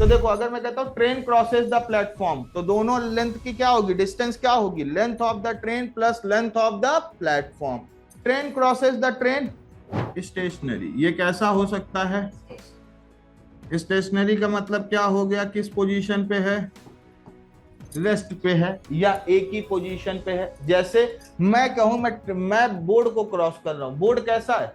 तो देखो अगर मैं कहता हूं ट्रेन क्रॉसेस द प्लेटफॉर्म, तो दोनों लेंथ की क्या होगी, डिस्टेंस क्या होगी, length of the train plus length of the platform. Train crosses the train stationary, ये कैसा हो सकता है, स्टेशनरी का मतलब क्या हो गया, किस पोजीशन पे है, रेस्ट पे है या एक ही पोजीशन पे है। जैसे मैं कहूं मैं बोर्ड को क्रॉस कर रहा हूं, बोर्ड कैसा है,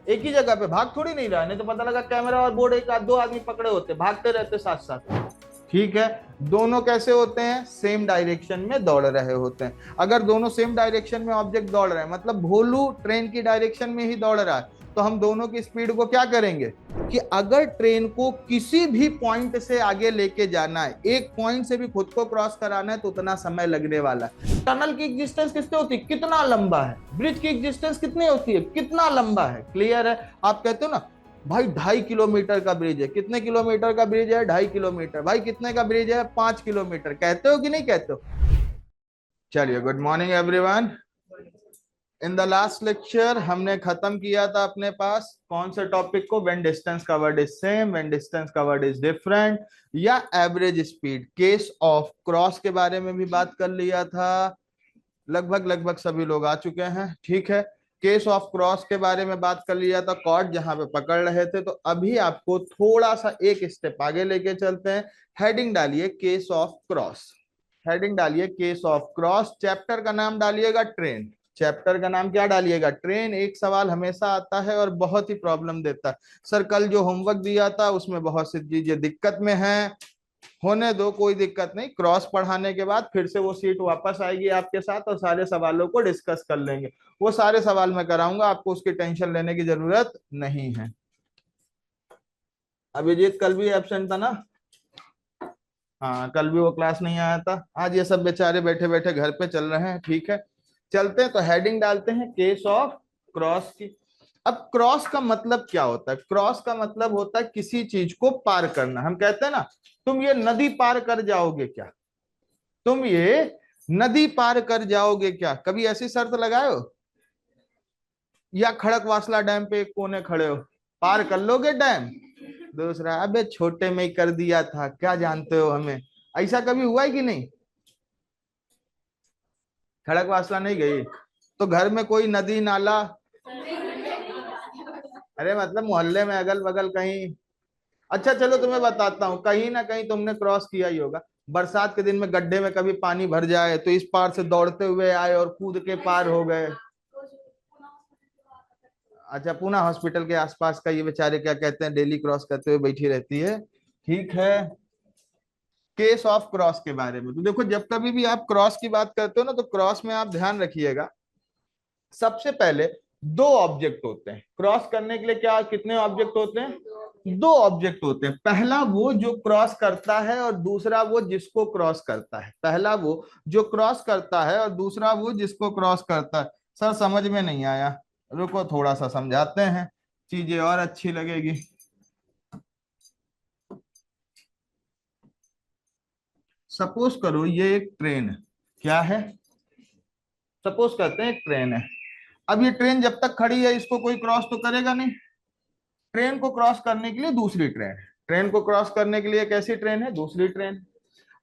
एक ही जगह पे, भाग थोड़ी नहीं रहा है, नहीं तो पता लगा कैमरा और बोर्ड एक दो आदमी पकड़े होते, भागते रहते साथ साथ। ठीक है, दोनों कैसे होते हैं, सेम डायरेक्शन में दौड़ रहे होते हैं। अगर दोनों सेम डायरेक्शन में ऑब्जेक्ट दौड़ रहे हैं, मतलब भोलू ट्रेन की डायरेक्शन में ही दौड़ रहा है, तो हम दोनों की स्पीड को क्या करेंगे कि अगर ट्रेन को किसी भी पॉइंट से आगे लेके जाना है, एक पॉइंट से भी खुद को क्रॉस कराना है, तो उतना समय लगने वाला है। टनल की एग्जिस्टेंस कितनी होती है, कितना लंबा है, ब्रिज की एग्जिस्टेंस कितनी होती है, कितना लंबा है। क्लियर है, आप कहते हो ना भाई 2.5 किलोमीटर का ब्रिज है, कितने किलोमीटर का ब्रिज है, 2.5 किलोमीटर, भाई कितने का ब्रिज है, 5 किलोमीटर, कहते हो कि नहीं कहते हो। चलिए, good morning everyone. In the last lecture हमने खत्म किया था अपने पास कौन से टॉपिक को, when distance covered is same, when distance covered is different, या average speed. Case of cross के बारे में भी बात कर लिया था, लगभग लगभग सभी लोग आ चुके हैं। ठीक है, केस ऑफ क्रॉस के बारे में बात कर लिया था, कॉर्ड जहां पे पकड़ रहे थे। तो अभी आपको थोड़ा सा एक स्टेप आगे लेके चलते हैं। हेडिंग डालिए केस ऑफ क्रॉस, हेडिंग डालिए केस ऑफ क्रॉस, चैप्टर का नाम डालिएगा ट्रेन। चैप्टर का नाम क्या डालिएगा, ट्रेन। एक सवाल हमेशा आता है और बहुत ही प्रॉब्लम देता है, सर कल जो होमवर्क दिया था उसमें बहुत सी चीजें दिक्कत में है, होने दो, कोई दिक्कत नहीं। क्रॉस पढ़ाने के बाद फिर से वो सीट वापस आएगी आपके साथ और सारे सवालों को डिस्कस कर लेंगे। वो सारे सवाल मैं कराऊंगा, आपको उसकी टेंशन लेने की जरूरत नहीं है। अभिजीत कल भी एब्सेंट था ना, हाँ कल भी वो क्लास नहीं आया था, आज ये सब बेचारे बैठे बैठे घर पे चल रहे हैं। ठीक है, चलते हैं। तो हेडिंग डालते हैं केस ऑफ क्रॉस की। अब क्रॉस का मतलब क्या होता है, क्रॉस का मतलब होता है किसी चीज को पार करना। हम कहते हैं ना, तुम ये नदी पार कर जाओगे क्या, तुम ये नदी पार कर जाओगे क्या, कभी ऐसी शर्त लगाए हो, या खड़कवासला डैम पे एक कोने खड़े हो, पार कर लोगे डैम। दूसरा, अबे छोटे में ही कर दिया था, क्या जानते हो हमें, ऐसा कभी हुआ है कि नहीं। खड़कवासला नहीं गई तो घर में कोई नदी नाला, अरे मतलब मोहल्ले में अगल बगल कहीं। अच्छा चलो तुम्हें बताता हूँ, कहीं ना कहीं तुमने क्रॉस किया ही होगा। बरसात के दिन में गड्ढे में कभी पानी भर जाए तो इस पार से दौड़ते हुए आए और कूद के पार हो गए। अच्छा, पूना हॉस्पिटल के आसपास का ये बेचारे क्या कहते हैं, डेली क्रॉस करते हुए बैठी रहती है। ठीक है, केस ऑफ क्रॉस के बारे में तो देखो, जब कभी भी आप क्रॉस की बात करते हो ना, तो क्रॉस में आप ध्यान रखिएगा, सबसे पहले दो ऑब्जेक्ट होते हैं क्रॉस करने के लिए। क्या, कितने ऑब्जेक्ट होते हैं, दो ऑब्जेक्ट होते हैं। पहला वो जो क्रॉस करता है और दूसरा वो जिसको क्रॉस करता है। पहला वो जो क्रॉस करता है और दूसरा वो जिसको क्रॉस करता है। सर समझ में नहीं आया, रुको थोड़ा सा समझाते हैं, चीजें और अच्छी लगेगी। सपोज करो ये एक ट्रेन है, क्या है, सपोज करते हैं एक ट्रेन है। अब ये ट्रेन जब तक खड़ी है इसको कोई क्रॉस तो करेगा नहीं, ट्रेन को क्रॉस करने के लिए दूसरी ट्रेन है, ट्रेन को क्रॉस करने के लिए कैसी ट्रेन है, दूसरी ट्रेन।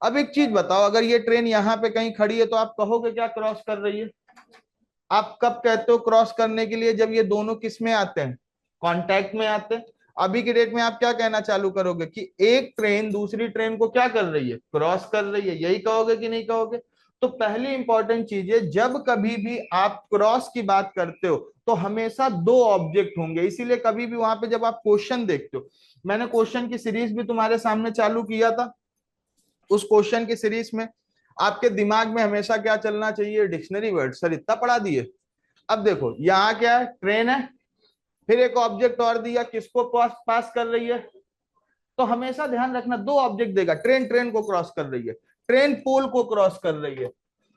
अब एक चीज बताओ, अगर ये ट्रेन यहाँ पे कहीं खड़ी है तो आप कहोगे क्या, क्रॉस कर रही है। आप कब कहते हो क्रॉस करने के लिए, जब ये दोनों किस में आते हैं, कांटेक्ट में आते हैं। अभी के डेट में आप क्या कहना चालू करोगे कि एक ट्रेन दूसरी ट्रेन को क्या कर रही है, क्रॉस कर रही है, यही कहोगे कि नहीं कहोगे। तो पहली इंपॉर्टेंट चीज है, जब कभी भी आप क्रॉस की बात करते हो तो हमेशा दो ऑब्जेक्ट होंगे। इसीलिए कभी भी वहां पे जब आप क्वेश्चन देखते हो, मैंने क्वेश्चन की सीरीज भी तुम्हारे सामने चालू किया था, उस क्वेश्चन की सीरीज में आपके दिमाग में हमेशा क्या चलना चाहिए, डिक्शनरी वर्ड। सर इतना पढ़ा दिए। अब देखो यहाँ क्या है, ट्रेन है, फिर एक ऑब्जेक्ट और दिया, किसको पास कर रही है। तो हमेशा ध्यान रखना, दो ऑब्जेक्ट देगा, ट्रेन ट्रेन को क्रॉस कर रही है, ट्रेन पोल को क्रॉस कर रही है,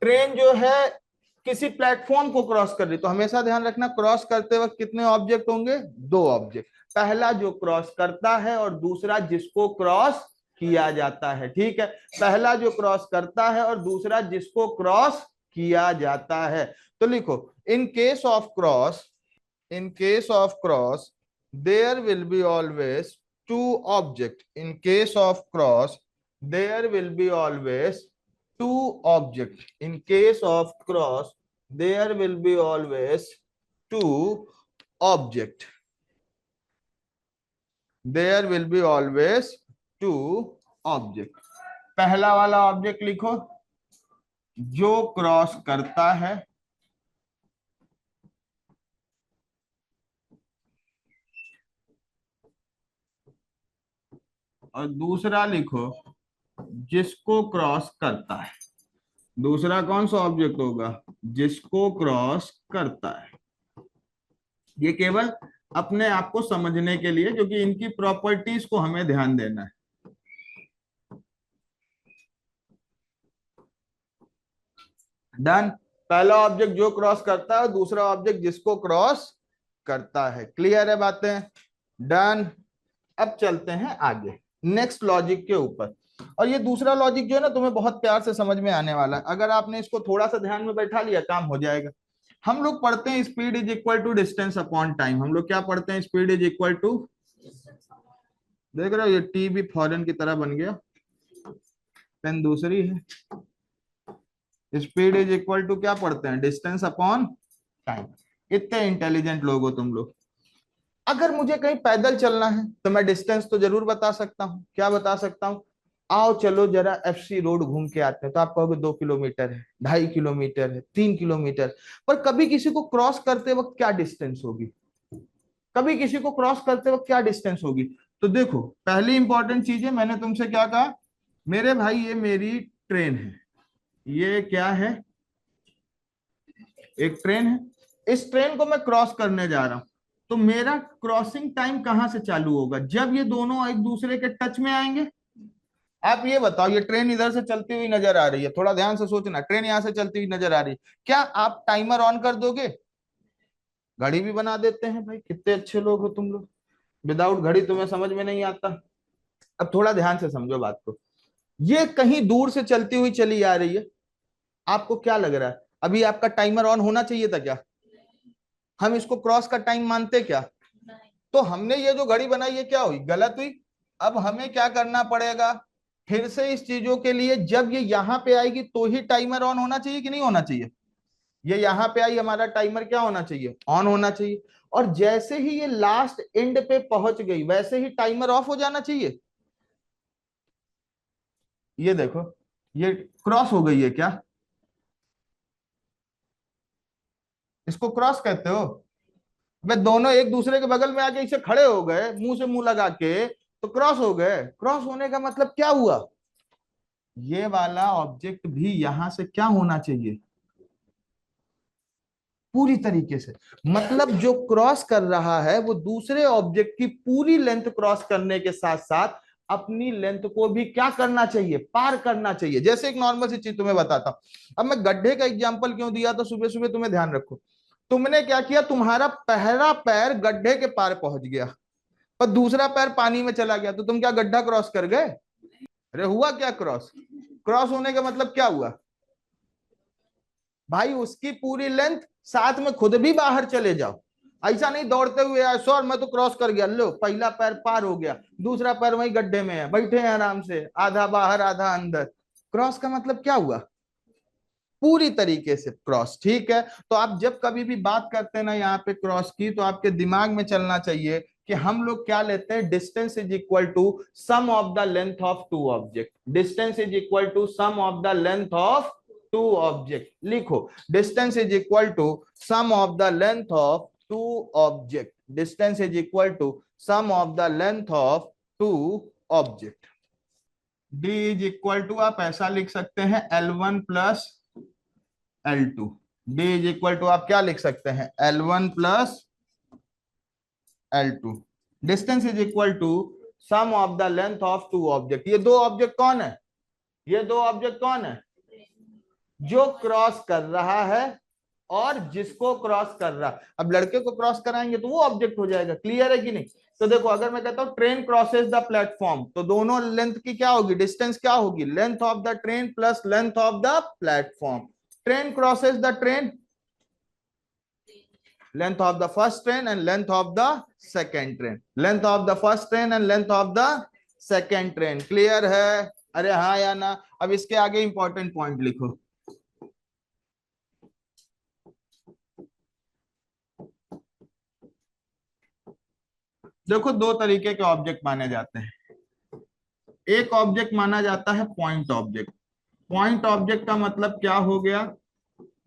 ट्रेन जो है किसी प्लेटफॉर्म को क्रॉस कर रही है। तो हमेशा ध्यान रखना, क्रॉस करते वक्त कितने ऑब्जेक्ट होंगे, दो ऑब्जेक्ट। पहला जो क्रॉस करता है और दूसरा जिसको क्रॉस किया जाता है। ठीक है, पहला जो क्रॉस करता है और दूसरा जिसको क्रॉस किया जाता है। तो लिखो, in case of cross, in case of cross there will be always two object. In case of cross, there will be always two object. In case of cross, there will be always two object. There will be always two object. पहला वाला object लिखो जो cross करता है, और दूसरा लिखो जिसको क्रॉस करता है। दूसरा कौन सा ऑब्जेक्ट होगा? जिसको क्रॉस करता है। ये केवल अपने आप को समझने के लिए, क्योंकि इनकी प्रॉपर्टीज को हमें ध्यान देना है। डन। पहला ऑब्जेक्ट जो क्रॉस करता है, दूसरा ऑब्जेक्ट जिसको क्रॉस करता है। क्लियर है बातें? डन। अब चलते हैं आगे नेक्स्ट लॉजिक के ऊपर। और ये दूसरा लॉजिक जो है ना, तुम्हें बहुत प्यार से समझ में आने वाला है। अगर आपने इसको थोड़ा सा ध्यान में बैठा लिया, काम हो जाएगा। हम लोग पढ़ते हैं speed is equal to distance upon time. हम लोग क्या पढ़ते हैं? स्पीड इज इक्वल टू, देख रहे हो ये टी भी फॉरेन की तरह बन गया, पेन दूसरी है। स्पीड इज इक्वल टू क्या पढ़ते हैं? Distance upon time. इतने इंटेलिजेंट लोग हो तुम लोग। अगर मुझे कहीं पैदल चलना है तो मैं डिस्टेंस तो जरूर बता सकता हूँ। क्या बता सकता हूँ? आओ चलो जरा एफसी रोड घूम के आते हैं, तो आप कहोगे 2 किलोमीटर है, 2.5 किलोमीटर है, 3 किलोमीटर। पर कभी किसी को क्रॉस करते वक्त क्या डिस्टेंस होगी? कभी किसी को क्रॉस करते वक्त क्या डिस्टेंस होगी? तो देखो, पहली इंपॉर्टेंट चीज है, मैंने तुमसे क्या कहा? मेरे भाई ये मेरी ट्रेन है। ये क्या है? एक ट्रेन है। इस ट्रेन को मैं क्रॉस करने जा रहा हूं, तो मेरा क्रॉसिंग टाइम कहां से चालू होगा? जब ये दोनों एक दूसरे के टच में आएंगे। आप ये बताओ, ये ट्रेन इधर से चलती हुई नजर आ रही है, थोड़ा ध्यान से सोचना, ट्रेन यहां से चलती हुई नजर आ रही है, क्या आप टाइमर ऑन कर दोगे? घड़ी भी बना देते हैं भाई, कितने अच्छे लोग हो तुम लोग। विदाउट घड़ी तुम्हें समझ में नहीं आता। अब थोड़ा ध्यान से समझो बात को। ये कहीं दूर से चलती हुई चली आ रही है, आपको क्या लग रहा है? अभी आपका टाइमर ऑन होना चाहिए था क्या? हम इसको क्रॉस का टाइम मानते क्या? तो हमने ये जो घड़ी बनाई है क्या हुई? गलत हुई। अब हमें क्या करना पड़ेगा? फिर से इस चीजों के लिए, जब ये यहां पे आएगी तो ही टाइमर ऑन होना चाहिए कि नहीं होना चाहिए? ये यहां पे आई, हमारा टाइमर क्या होना चाहिए? ऑन होना चाहिए। और जैसे ही ये लास्ट एंड पे पहुंच गई, वैसे ही टाइमर ऑफ हो जाना चाहिए। ये देखो, ये क्रॉस हो गई है क्या? इसको क्रॉस कहते हो? वे दोनों एक दूसरे के बगल में आके इसे खड़े हो गए, मुंह से मुंह लगा के, तो क्रॉस हो गए। क्रॉस होने का मतलब क्या हुआ? ये वाला ऑब्जेक्ट भी यहां से क्या होना चाहिए? पूरी तरीके से, मतलब जो क्रॉस कर रहा है वो दूसरे ऑब्जेक्ट की पूरी लेंथ क्रॉस करने के साथ साथ अपनी लेंथ को भी क्या करना चाहिए? पार करना चाहिए। जैसे एक नॉर्मल सी चीज तुम्हें बताता हूं। अब मैं गड्ढे का एग्जांपल क्यों दिया था सुबह सुबह, तुम्हें ध्यान रखो। तुमने क्या किया? तुम्हारा पहला पैर गड्ढे के पार पहुंच गया, पर दूसरा पैर पानी में चला गया, तो तुम क्या गड्ढा क्रॉस कर गए? अरे हुआ क्या क्रॉस? क्रॉस होने का मतलब क्या हुआ भाई? उसकी पूरी लेंथ, साथ में खुद भी बाहर चले जाओ। ऐसा नहीं दौड़ते हुए आए, सर मैं तो क्रॉस कर गया, लो पहला पैर पार हो गया, दूसरा पैर वही गड्ढे में है, बैठे हैं आराम से, आधा बाहर आधा अंदर। क्रॉस का मतलब क्या हुआ? पूरी तरीके से क्रॉस। ठीक है, तो आप जब कभी भी बात करते हैं ना यहाँ पे क्रॉस की, तो आपके दिमाग में चलना चाहिए कि हम लोग क्या लेते हैं? Distance is equal to sum of the length of two object. Distance is equal to sum of the length of two object. लिखो, distance is equal to sum of the length of two object. Distance is equal to sum of the length of two object. D is equal to आप ऐसा लिख सकते हैं, L1 plus L2। D is equal to आप क्या लिख सकते हैं? L1 plus L2। Distance is equal to sum of the length of two object. ये दो ऑब्जेक्ट कौन है? ये दो ऑब्जेक्ट कौन है? जो क्रॉस कर रहा है और जिसको क्रॉस कर रहा है। अब लड़के को क्रॉस कराएंगे तो वो ऑब्जेक्ट हो जाएगा। क्लियर है कि नहीं? तो देखो, अगर मैं कहता हूं ट्रेन क्रॉसेस द प्लेटफॉर्म, तो दोनों लेंथ की क्या होगी? डिस्टेंस क्या होगी? Length of the train plus length of the platform. Train crosses the train, length of the first train and length of the second train, length of the first train and length of the second train. Clear है? अरे हाँ या ना? अब इसके आगे important point लिखो। देखो दो तरीके के ऑब्जेक्ट माने जाते हैं। एक ऑब्जेक्ट माना जाता है पॉइंट ऑब्जेक्ट। पॉइंट ऑब्जेक्ट का मतलब क्या हो गया?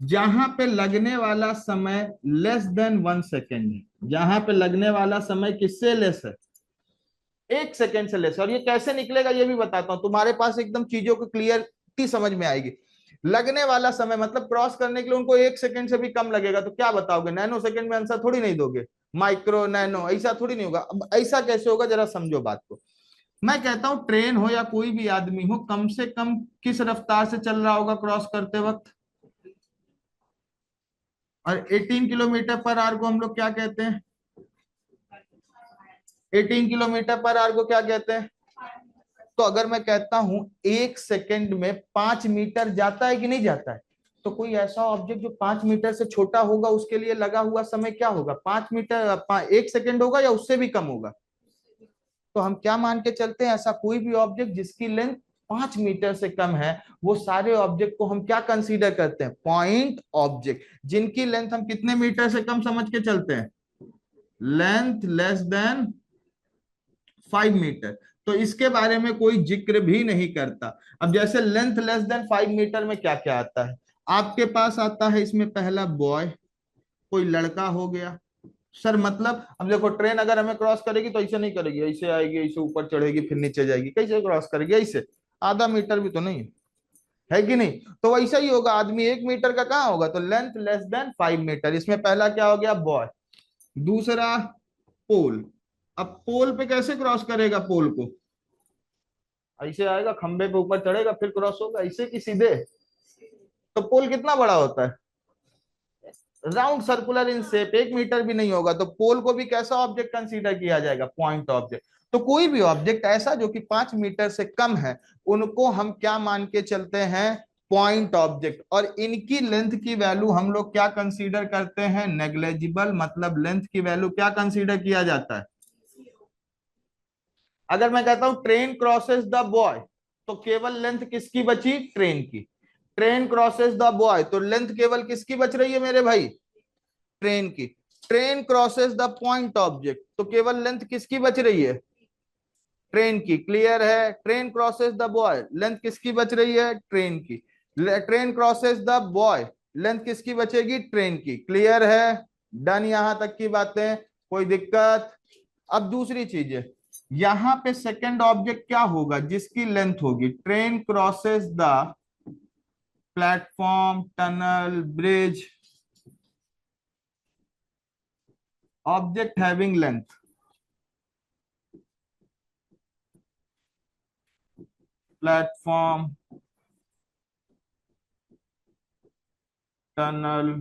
जहां पे लगने वाला समय लेस देन 1 सेकेंड है। जहां पे लगने वाला समय किससे लेस है? 1 सेकेंड से लेस है। और ये कैसे निकलेगा ये भी बताता हूं, तुम्हारे पास एकदम चीजों को क्लियरिटी समझ में आएगी। लगने वाला समय मतलब क्रॉस करने के लिए उनको 1 सेकेंड से भी कम लगेगा, तो क्या बताओगे? नैनो सेकेंड में आंसर थोड़ी नहीं दोगे, माइक्रो नैनो ऐसा थोड़ी नहीं होगा। अब ऐसा कैसे होगा, जरा समझो बात को। मैं कहता हूं ट्रेन हो या कोई भी आदमी हो, कम से कम किस रफ्तार से चल रहा होगा क्रॉस करते वक्त? और 18 किलोमीटर पर आवर को हम लोग क्या कहते हैं? 18 किलोमीटर पर आवर को क्या कहते हैं? तो अगर मैं कहता हूं 1 सेकेंड में 5 मीटर जाता है कि नहीं जाता है, तो कोई ऐसा ऑब्जेक्ट जो 5 मीटर से छोटा होगा उसके लिए लगा हुआ समय क्या होगा? 5 मीटर 1 सेकेंड होगा या उससे भी कम होगा? तो हम क्या मान के चलते हैं? ऐसा कोई भी ऑब्जेक्ट जिसकी लेंथ 5 मीटर से कम है, वो सारे ऑब्जेक्ट को हम क्या कंसीडर करते हैं? Point object. जिनकी लेंथ हम कितने मीटर से कम समझ के चलते हैं? Length less than 5 metre. तो इसके बारे में कोई जिक्र भी नहीं करता। अब जैसे लेंथ लेस देन 5 मीटर में क्या क्या आता है आपके पास? आता है इसमें पहला बॉय, कोई लड़का हो गया। सर मतलब अब देखो ट्रेन अगर हमें क्रॉस करेगी तो ऐसे नहीं करेगी, ऐसे आएगी, ऐसे ऊपर चढ़ेगी फिर नीचे जाएगी, कैसे क्रॉस करेगी? ऐसे आधा मीटर भी तो नहीं है कि नहीं? तो वैसा ही होगा, आदमी 1 मीटर का कहाँ होगा? तो लेंथ लेस देन 5 मीटर। इसमें पहला क्या हो गया? बॉय। दूसरा पोल। अब पोल पे कैसे क्रॉस करेगा? पोल को ऐसे आएगा, खंबे पे ऊपर चढ़ेगा फिर क्रॉस होगा, ऐसे कि सीधे? तो पोल कितना बड़ा होता है? Round circular in shape, 1 metre भी नहीं होगा। तो पोल को भी कैसा ऑब्जेक्ट कंसीडर किया जाएगा? Point object. तो कोई भी ऑब्जेक्ट ऐसा जो कि 5 मीटर से कम है, उनको हम क्या मान के चलते हैं? Point object. और इनकी लेंथ की वैल्यू हम लोग क्या कंसीडर करते हैं? नेग्लेजिबल। मतलब लेंथ की वैल्यू क्या कंसीडर किया जाता है? अगर मैं कहता हूं ट्रेन क्रॉसेस द बॉय, तो केवल लेंथ किसकी बची? ट्रेन की। ट्रेन क्रॉसेस द बॉय, तो लेंथ केवल किसकी बच रही है मेरे भाई? ट्रेन की। Train crosses the point object, तो केवल लेंथ किसकी बच रही है? ट्रेन की। क्लियर है? Train crosses the boy, length किसकी बच रही है? ट्रेन की। Train crosses the boy, length किसकी बचेगी? ट्रेन की। क्लियर है? डन यहां तक की बातें? कोई दिक्कत? अब दूसरी चीज है, यहां पे सेकंड ऑब्जेक्ट क्या होगा जिसकी लेंथ होगी? Train crosses the platform, tunnel, bridge, object having length. Platform, tunnel,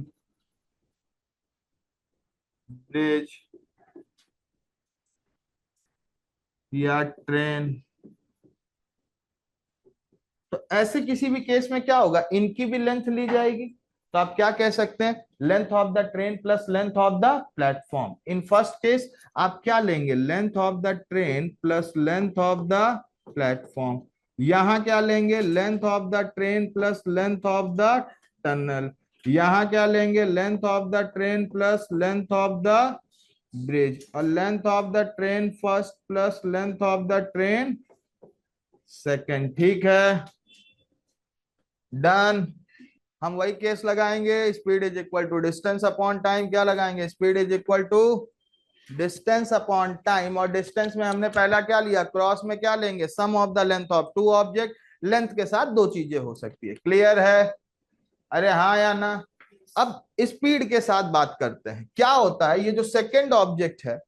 bridge या ट्रेन। तो ऐसे किसी भी केस में क्या होगा? इनकी भी लेंथ ली जाएगी। तो आप क्या कह सकते हैं? Length of the train plus length of the platform. In first case आप क्या लेंगे? Length of the train plus length of the platform. यहां क्या लेंगे? Length of the train plus length of the tunnel. यहां क्या लेंगे? Length of the train plus length of the bridge. और length of the train first plus length of the train second. ठीक है? Done. हम वही केस लगाएंगे, speed is equal to distance upon time. क्या लगाएंगे? Speed is equal to distance upon time. और distance में हमने पहला क्या लिया? क्रॉस में क्या लेंगे? Sum of the length of two object. Length के साथ दो चीजें हो सकती है। क्लियर है? अरे हाँ या ना? अब स्पीड के साथ बात करते हैं। क्या होता है ये जो सेकेंड ऑब्जेक्ट है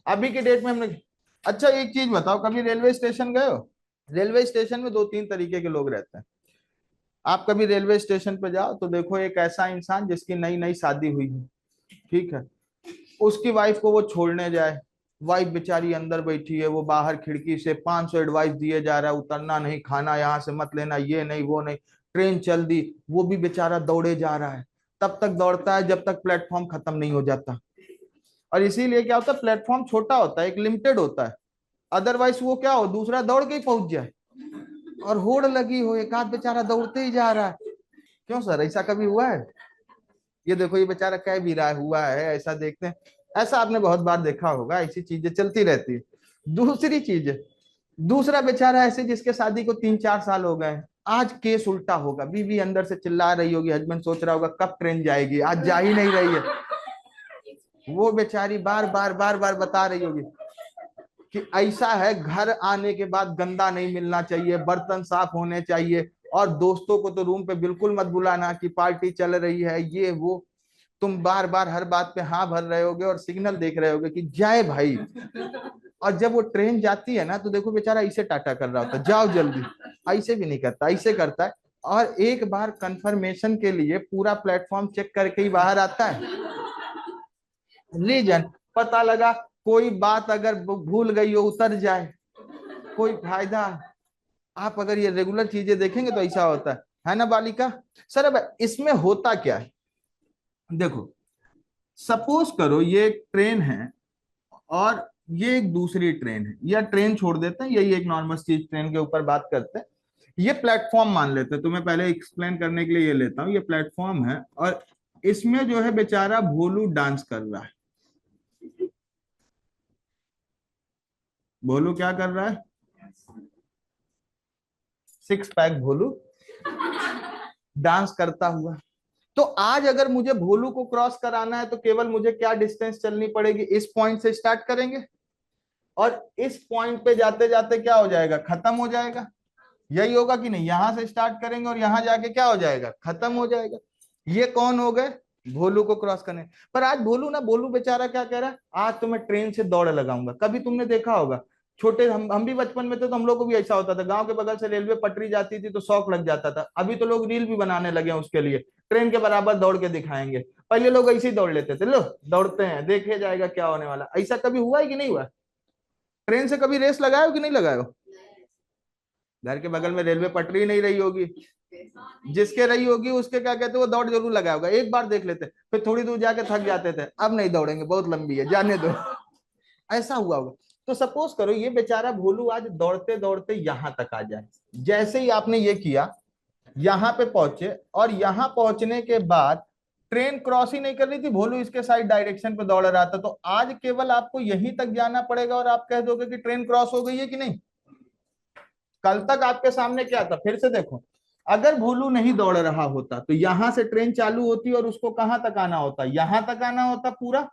अभी के डेट में हमने। अच्छा एक चीज बताओ, कभी रेलवे स्टेशन गए हो? रेलवे स्टेशन में दो तीन तरीके के लोग रहते हैं। आप कभी रेलवे स्टेशन पे जाओ तो देखो एक ऐसा इंसान जिसकी नई नई शादी हुई है, ठीक है, उसकी वाइफ को वो छोड़ने जाए। वाइफ बेचारी अंदर बैठी है, वो बाहर खिड़की से 500 एडवाइस दिए जा रहा है, उतरना नहीं, खाना यहाँ से मत लेना, ये नहीं वो नहीं। ट्रेन चल दी, वो भी बेचारा दौड़े जा रहा है। तब तक दौड़ता है जब तक प्लेटफॉर्म खत्म नहीं हो जाता। और इसीलिए क्या होता है, प्लेटफॉर्म छोटा होता है, एक लिमिटेड होता है। अदरवाइज वो क्या हो, दूसरा दौड़ के ही पहुंच जाए और होड़ लगी हो, एक आध बेचारा दौड़ते ही जा रहा है। क्यों सर, ऐसा कभी हुआ है? ये देखो ये बेचारा कह भी रहा है हुआ है, ऐसा देखते हैं। ऐसा आपने बहुत बार देखा होगा, ऐसी चीजें चलती रहती है। दूसरी चीज है, दूसरा बेचारा ऐसे जिसके शादी को 3-4 साल हो गए, आज केस उल्टा होगा, बीवी अंदर से चिल्ला रही होगी, हस्बैंड सोच रहा होगा कब ट्रेन जाएगी, आज जा ही नहीं रही है। वो बेचारी बार बार बार बार बता रही होगी कि ऐसा है, घर आने के बाद गंदा नहीं मिलना चाहिए, बर्तन साफ होने चाहिए, और दोस्तों को तो रूम पे बिल्कुल मत बुलाना कि पार्टी चल रही है, ये वो। तुम बार बार हर बात पे हाँ भर रहे होगे और सिग्नल देख रहे होगे कि जाए भाई। और जब वो ट्रेन जाती है ना, तो देखो बेचारा ऐसे टाटा कर रहा होता है, जाओ जल्दी। ऐसे भी नहीं करता, ऐसे करता है। और एक बार कंफर्मेशन के लिए पूरा प्लेटफॉर्म चेक करके ही बाहर आता है। रीजन पता लगा, कोई बात अगर भूल गई हो उतर जाए, कोई फायदा। आप अगर ये रेगुलर चीजें देखेंगे तो ऐसा होता है ना बालिका? सर अब इसमें होता क्या है, देखो सपोज करो ये एक ट्रेन है और ये एक दूसरी ट्रेन है, या ट्रेन छोड़ देते हैं, यही एक नॉर्मल चीज, ट्रेन के ऊपर बात करते हैं। ये प्लेटफॉर्म मान लेते हैं, तो मैं पहले एक्सप्लेन करने के लिए ये लेता हूँ, ये प्लेटफॉर्म है और इसमें जो है बेचारा भोलू डांस कर रहा है। भोलू क्या कर रहा है? 6 पैक भोलू डांस करता हुआ। तो आज अगर मुझे भोलू को क्रॉस कराना है तो केवल मुझे क्या डिस्टेंस चलनी पड़ेगी, इस पॉइंट से स्टार्ट करेंगे और इस पॉइंट पे जाते जाते क्या हो जाएगा, खत्म हो जाएगा। यही होगा कि नहीं, यहां से स्टार्ट करेंगे और यहां जाके क्या हो जाएगा, खत्म हो जाएगा। ये कौन हो गए, भोलू को क्रॉस करने। पर आज भोलू ना, भोलू बेचारा क्या कह रहा है, आज तो मैं ट्रेन से दौड़ लगाऊंगा। कभी तुमने देखा होगा, छोटे हम भी बचपन में थे तो हम लोग को भी ऐसा होता था, गांव के बगल से रेलवे पटरी जाती थी तो शौक लग जाता था। अभी तो लोग रील भी बनाने लगे हैं उसके लिए, ट्रेन के बराबर दौड़ के दिखाएंगे। पहले लोग ऐसे ही दौड़ लेते थे, लो दौड़ते हैं देखे जाएगा क्या होने वाला। ऐसा कभी हुआ है कि नहीं हुआ? ट्रेन से कभी रेस लगायो कि नहीं लगायो? घर के बगल में रेलवे पटरी नहीं रही होगी, जिसके रही होगी उसके क्या कहते, वो दौड़ जरूर लगाया होगा। एक बार देख लेते, फिर थोड़ी दूर जाके थक जाते थे, अब नहीं दौड़ेंगे बहुत लंबी है जाने दो। ऐसा हुआ होगा। तो सपोज करो ये बेचारा भोलू आज दौड़ते दौड़ते यहां तक आ जाए। जैसे ही आपने ये किया, यहां पे पहुंचे, और यहां पहुंचने के बाद ट्रेन क्रॉस ही नहीं कर रही थी, भोलू इसके साइड डायरेक्शन पे दौड़ रहा था, तो आज केवल आपको यहीं तक जाना पड़ेगा और आप कह दोगे कि ट्रेन क्रॉस हो गई है कि नहीं। कल तक आपके सामने क्या था, फिर से देखो, अगर भोलू नहीं दौड़ रहा होता तो यहां से ट्रेन चालू होती और उसको कहां तक आना होता, यहां तक आना होता पूरा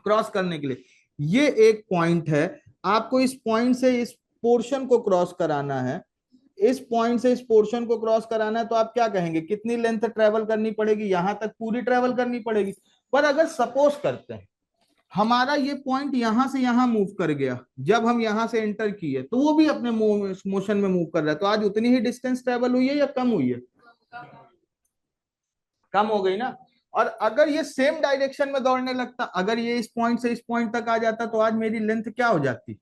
क्रॉस करने के लिए। ये एक पॉइंट है, आपको इस पॉइंट से इस पोर्शन को क्रॉस कराना है, इस पॉइंट से इस पोर्शन को क्रॉस कराना है, तो आप क्या कहेंगे, कितनी लेंथ ट्रेवल करनी पड़ेगी, यहां तक पूरी ट्रेवल करनी पड़ेगी। पर अगर सपोज करते हैं हमारा ये पॉइंट यहां से यहां मूव कर गया, जब हम यहां से एंटर किए तो वो भी अपने मोशन में मूव कर रहा है, तो आज उतनी ही डिस्टेंस ट्रेवल हुई है या कम हुई है? कम हो गई ना। और अगर ये सेम डायरेक्शन में दौड़ने लगता, अगर ये इस पॉइंट से इस पॉइंट तक आ जाता, तो आज मेरी लेंथ क्या हो जाती।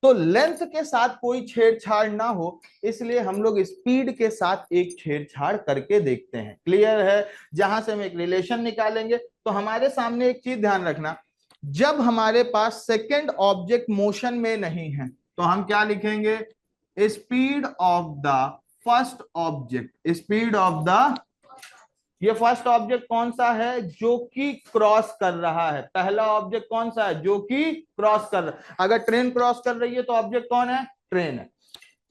तो लेंथ के साथ कोई छेड़छाड़ ना हो, इसलिए हम लोग स्पीड के साथ एक छेड़छाड़ करके देखते हैं। क्लियर है? जहां से हम एक रिलेशन निकालेंगे, तो हमारे सामने एक चीज ध्यान रखना, जब हमारे पास सेकंड ऑब्जेक्ट मोशन में नहीं है तो हम क्या लिखेंगे, speed of the first object. Speed of the, ये फर्स्ट ऑब्जेक्ट कौन सा है, जो कि क्रॉस कर रहा है। पहला ऑब्जेक्ट कौन सा है, जो कि क्रॉस कर रहा है। अगर ट्रेन क्रॉस कर रही है तो ऑब्जेक्ट कौन है, ट्रेन है।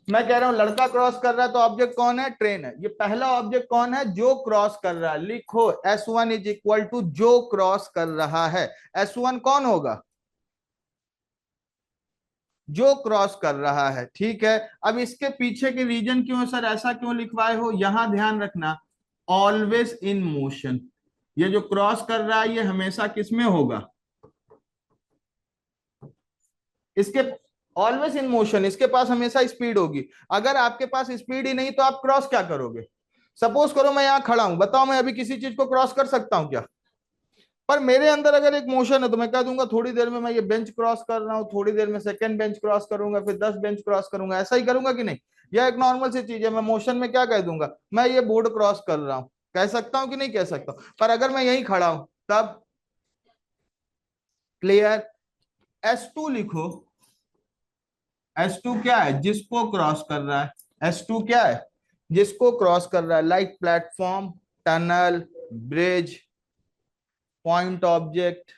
मैं कह रहा हूं लड़का क्रॉस कर रहा है तो ऑब्जेक्ट कौन है, ट्रेन है। ये पहला ऑब्जेक्ट कौन है, जो क्रॉस कर रहा है। लिखो S1 इज इक्वल टू जो क्रॉस कर रहा है। S1 कौन होगा, जो क्रॉस कर रहा है। ठीक है, अब इसके पीछे के रीजन क्यों है सर, ऐसा क्यों लिखवाए हो, यहां ध्यान रखना, ऑलवेज इन मोशन। ये जो क्रॉस कर रहा है ये हमेशा किसमें होगा, इसके ऑलवेज इन मोशन, इसके पास हमेशा स्पीड होगी। अगर आपके पास स्पीड ही नहीं तो आप क्रॉस क्या करोगे। सपोज करो मैं यहां खड़ा हूं, बताओ मैं अभी किसी चीज को क्रॉस कर सकता हूं क्या? पर मेरे अंदर अगर एक मोशन है तो मैं कह दूंगा थोड़ी देर में मैं ये बेंच क्रॉस कर रहा हूँ, थोड़ी देर में सेकंड बेंच क्रॉस करूंगा, फिर 10 बेंच क्रॉस करूंगा, ऐसा ही करूंगा कि नहीं? यह एक नॉर्मल सी चीज है। मैं मोशन में क्या कह दूंगा, मैं ये बोर्ड क्रॉस कर रहा हूँ, कह सकता हूँ कि नहीं कह सकता? पर अगर मैं यहीं खड़ा हूं तब? क्लियर? S2 लिखो। S2 क्या है? जिसको क्रॉस कर रहा है। S2 क्या है? जिसको क्रॉस कर रहा है, like platform, tunnel, bridge, point object,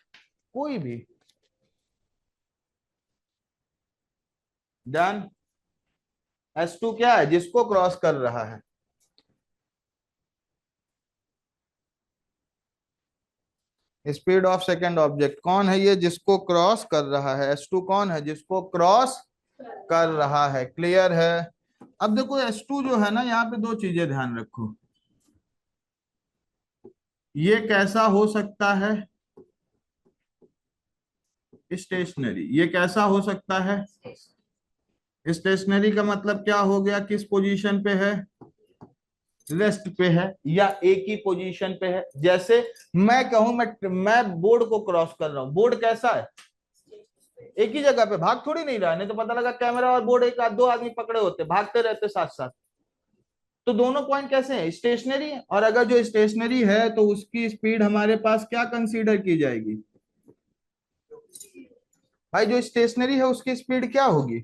कोई भी। डन। S2 क्या है? जिसको क्रॉस कर रहा है। स्पीड ऑफ सेकंड ऑब्जेक्ट कौन है? ये जिसको क्रॉस कर रहा है। S2 कौन है? जिसको क्रॉस कर रहा है। क्लियर है? अब देखो S2 जो है ना, यहाँ पे दो चीजें ध्यान रखो। ये कैसा हो सकता है? स्टेशनरी। ये कैसा हो सकता है? स्टेशनरी का मतलब क्या हो गया? किस पोजीशन पे है? रेस्ट पे है या एक ही पोजीशन पे है। जैसे मैं कहूं मैं बोर्ड को क्रॉस कर रहा हूं, बोर्ड कैसा है? एक ही जगह पे, भाग थोड़ी नहीं रहा है, नहीं तो पता लगा कैमरा और बोर्ड एक दो आदमी पकड़े होते, भागते रहते साथ साथ। तो दोनों पॉइंट कैसे हैं? स्टेशनरी है। और अगर जो स्टेशनरी है तो उसकी स्पीड हमारे पास क्या कंसीडर की जाएगी? भाई जो स्टेशनरी है उसकी स्पीड क्या होगी?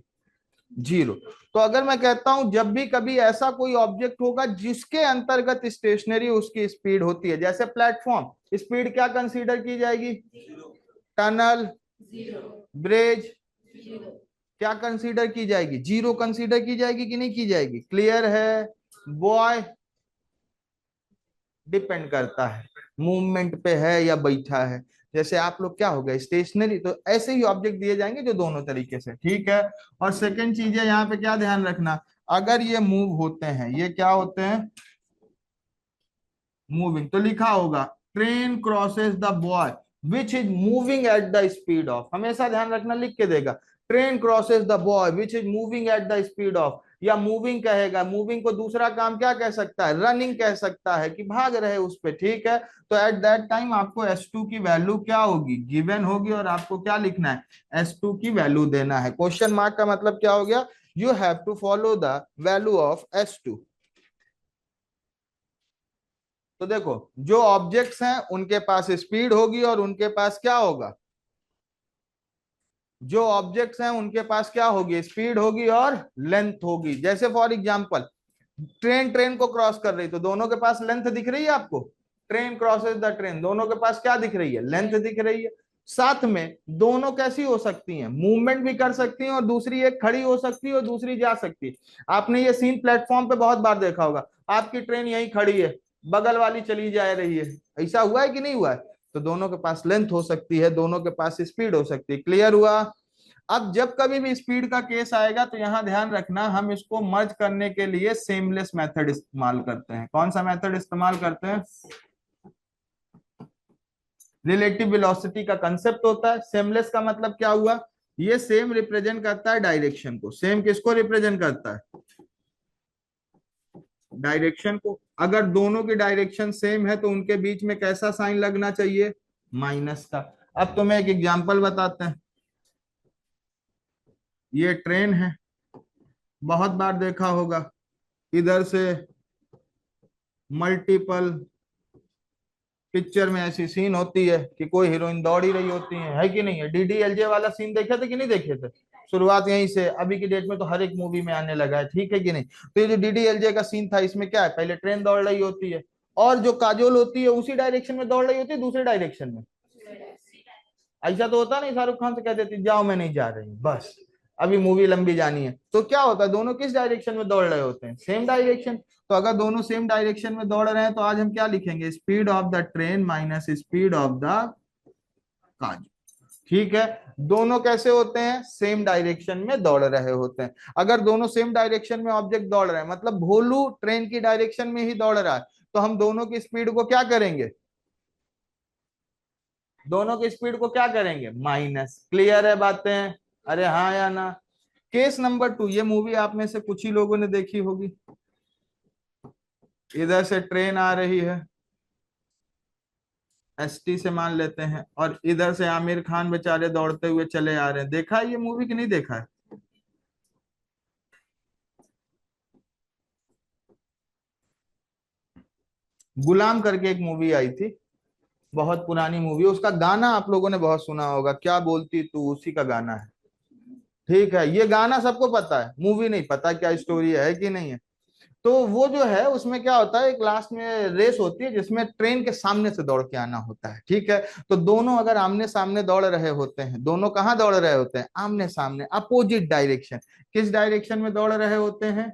जीरो। तो अगर मैं कहता हूं जब भी कभी ऐसा कोई ऑब्जेक्ट होगा जिसके अंतर्गत स्टेशनरी, उसकी स्पीड होती है, जैसे प्लेटफॉर्म, स्पीड क्या कंसीडर की जाएगी? टनल, ब्रिज, क्या कंसीडर की जाएगी? जीरो कंसीडर की जाएगी कि नहीं की जाएगी? क्लियर है? बॉय, डिपेंड करता है मूवमेंट पे है या बैठा है। जैसे आप लोग क्या हो गए स्टेशनरी, तो ऐसे ही ऑब्जेक्ट दिए जाएंगे जो दोनों तरीके से। ठीक है? और सेकंड चीज है यहाँ पे क्या ध्यान रखना, अगर ये मूव होते हैं, ये क्या होते हैं? मूविंग। तो लिखा होगा train crosses the boy which is moving at the speed of, हमेशा ध्यान रखना, लिख के देगा train crosses the boy which is moving at the speed of, या मूविंग कहेगा। मूविंग को दूसरा काम क्या कह सकता है? रनिंग कह सकता है, कि भाग रहे उस पे। ठीक है? तो एट दैट टाइम आपको S2 की वैल्यू क्या होगी? गिवन होगी, और आपको क्या लिखना है? S2 की वैल्यू देना है। क्वेश्चन मार्क का मतलब क्या हो गया? You have to follow the value of S2। तो देखो, जो ऑब्जेक्ट्स हैं उनके पास स्पीड होगी और उनके पास क्या होगा? जो ऑब्जेक्ट्स हैं उनके पास क्या होगी? स्पीड होगी और लेंथ होगी। जैसे फॉर एग्जांपल ट्रेन ट्रेन को क्रॉस कर रही, तो दोनों के पास लेंथ दिख रही है आपको? ट्रेन क्रॉसेस द ट्रेन, दोनों के पास क्या दिख रही है? लेंथ दिख रही है। साथ में दोनों कैसी हो सकती हैं? मूवमेंट भी कर सकती हैं, और दूसरी एक खड़ी हो सकती है और दूसरी जा सकती है। आपने ये सीन प्लेटफॉर्म पे बहुत बार देखा होगा। आपकी ट्रेन यहीं खड़ी है, बगल वाली चली जा रही है, ऐसा हुआ है कि नहीं हुआ है? तो दोनों के पास लेंथ हो सकती है, दोनों के पास स्पीड हो सकती है। क्लियर हुआ? अब जब कभी भी स्पीड का केस आएगा तो यहां ध्यान रखना, हम इसको मर्ज करने के लिए सेमलेस मेथड इस्तेमाल करते हैं। कौन सा मेथड इस्तेमाल करते हैं? रिलेटिव वेलोसिटी का कंसेप्ट होता है। सेमलेस का मतलब क्या हुआ? ये सेम रिप्रेजेंट करता है डायरेक्शन को। सेम किसको रिप्रेजेंट करता है? डायरेक्शन को। अगर दोनों की डायरेक्शन सेम है तो उनके बीच में कैसा साइन लगना चाहिए? माइनस का। अब तुम्हें एक एग्जांपल बताते हैं। ये ट्रेन है, बहुत बार देखा होगा, इधर से मल्टीपल पिक्चर में ऐसी सीन होती है कि कोई हीरोइन दौड़ ही रही होती है कि नहीं है? DDLJ वाला सीन देखे थे कि नहीं देखे थे? शुरुआत यहीं से, अभी की डेट में तो हर एक मूवी में आने लगा है। ठीक है कि नहीं? तो ये जो DDLJ का सीन था, इसमें क्या है? पहले ट्रेन दौड़ रही होती है, और जो काजोल होती है उसी डायरेक्शन में दौड़ रही होती है, दूसरे डायरेक्शन में। ऐसा तो होता नहीं, शाहरुख खान से कह देती जाओ मैं नहीं जा रही बस, अभी मूवी लंबी जानी है। तो क्या होता है? दोनों किस डायरेक्शन में दौड़ रहे होते हैं? Same direction. तो अगर दोनों सेम डायरेक्शन में दौड़ रहे हैं तो आज हम क्या लिखेंगे? Speed of the train minus speed of the cause. ठीक है? दोनों कैसे होते हैं? सेम डायरेक्शन में दौड़ रहे होते हैं। अगर दोनों सेम डायरेक्शन में ऑब्जेक्ट दौड़ रहे हैं, मतलब भोलू ट्रेन की डायरेक्शन में ही दौड़ रहा है, तो हम दोनों की स्पीड को क्या करेंगे? दोनों की स्पीड को क्या करेंगे? माइनस। क्लियर है बातें? अरे हाँ या ना? केस नंबर 2, ये मूवी आप में से कुछ ही लोगों ने देखी होगी। इधर से ट्रेन आ रही है, ST से मान लेते हैं, और इधर से आमिर खान बेचारे दौड़ते हुए चले आ रहे हैं। देखा है ये मूवी कि नहीं देखा है? गुलाम करके एक मूवी आई थी, बहुत पुरानी मूवी, उसका गाना आप लोगों ने बहुत सुना होगा, क्या बोलती तू, उसी का गाना है। ठीक है, ये गाना सबको पता है, मूवी नहीं पता क्या स्टोरी है कि नहीं है। तो वो जो है उसमें क्या होता है, एक लास्ट में रेस होती है जिसमें ट्रेन के सामने से दौड़ के आना होता है। ठीक है, तो दोनों अगर आमने सामने दौड़ रहे होते हैं, दोनों कहाँ दौड़ रहे होते हैं? आमने सामने, अपोजिट डायरेक्शन। किस डायरेक्शन में दौड़ रहे होते हैं?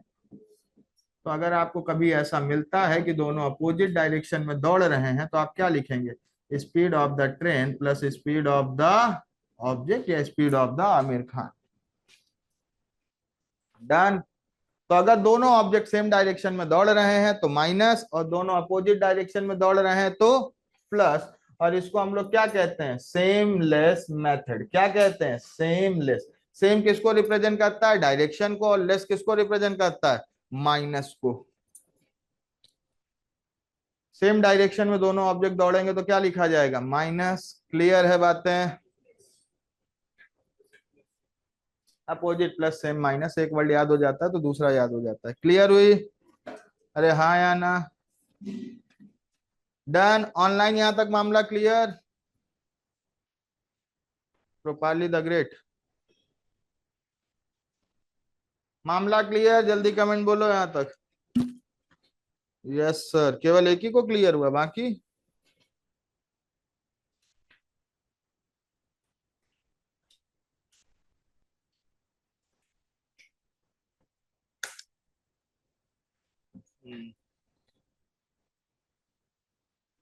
तो अगर आपको कभी ऐसा मिलता है कि दोनों अपोजिट डायरेक्शन में दौड़ रहे हैं, तो आप क्या लिखेंगे? Speed of the train plus speed of the object, या speed of the Aamir Khan. Done. तो अगर दोनों ऑब्जेक्ट सेम डायरेक्शन में दौड़ रहे हैं तो माइनस, और दोनों अपोजिट डायरेक्शन में दौड़ रहे हैं तो प्लस। और इसको हम लोग क्या कहते हैं? Seamless method. क्या कहते हैं? सेमलेस। सेम किसको रिप्रेजेंट करता है? डायरेक्शन को। और लेस किसको रिप्रेजेंट करता है? माइनस को। सेम डायरेक्शन में दोनों ऑब्जेक्ट दौड़ेंगे तो क्या लिखा जाएगा? माइनस। क्लियर है बातें? अपोजिट प्लस सेम माइनस, एक वर्ड याद हो जाता है तो दूसरा याद हो जाता है। क्लियर हुई? अरे हाँ या ना? डन। ऑनलाइन यहां तक मामला क्लियर? रूपाली द ग्रेट, मामला क्लियर? जल्दी कमेंट बोलो यहां तक। यस सर, केवल एक ही को क्लियर हुआ, बाकी?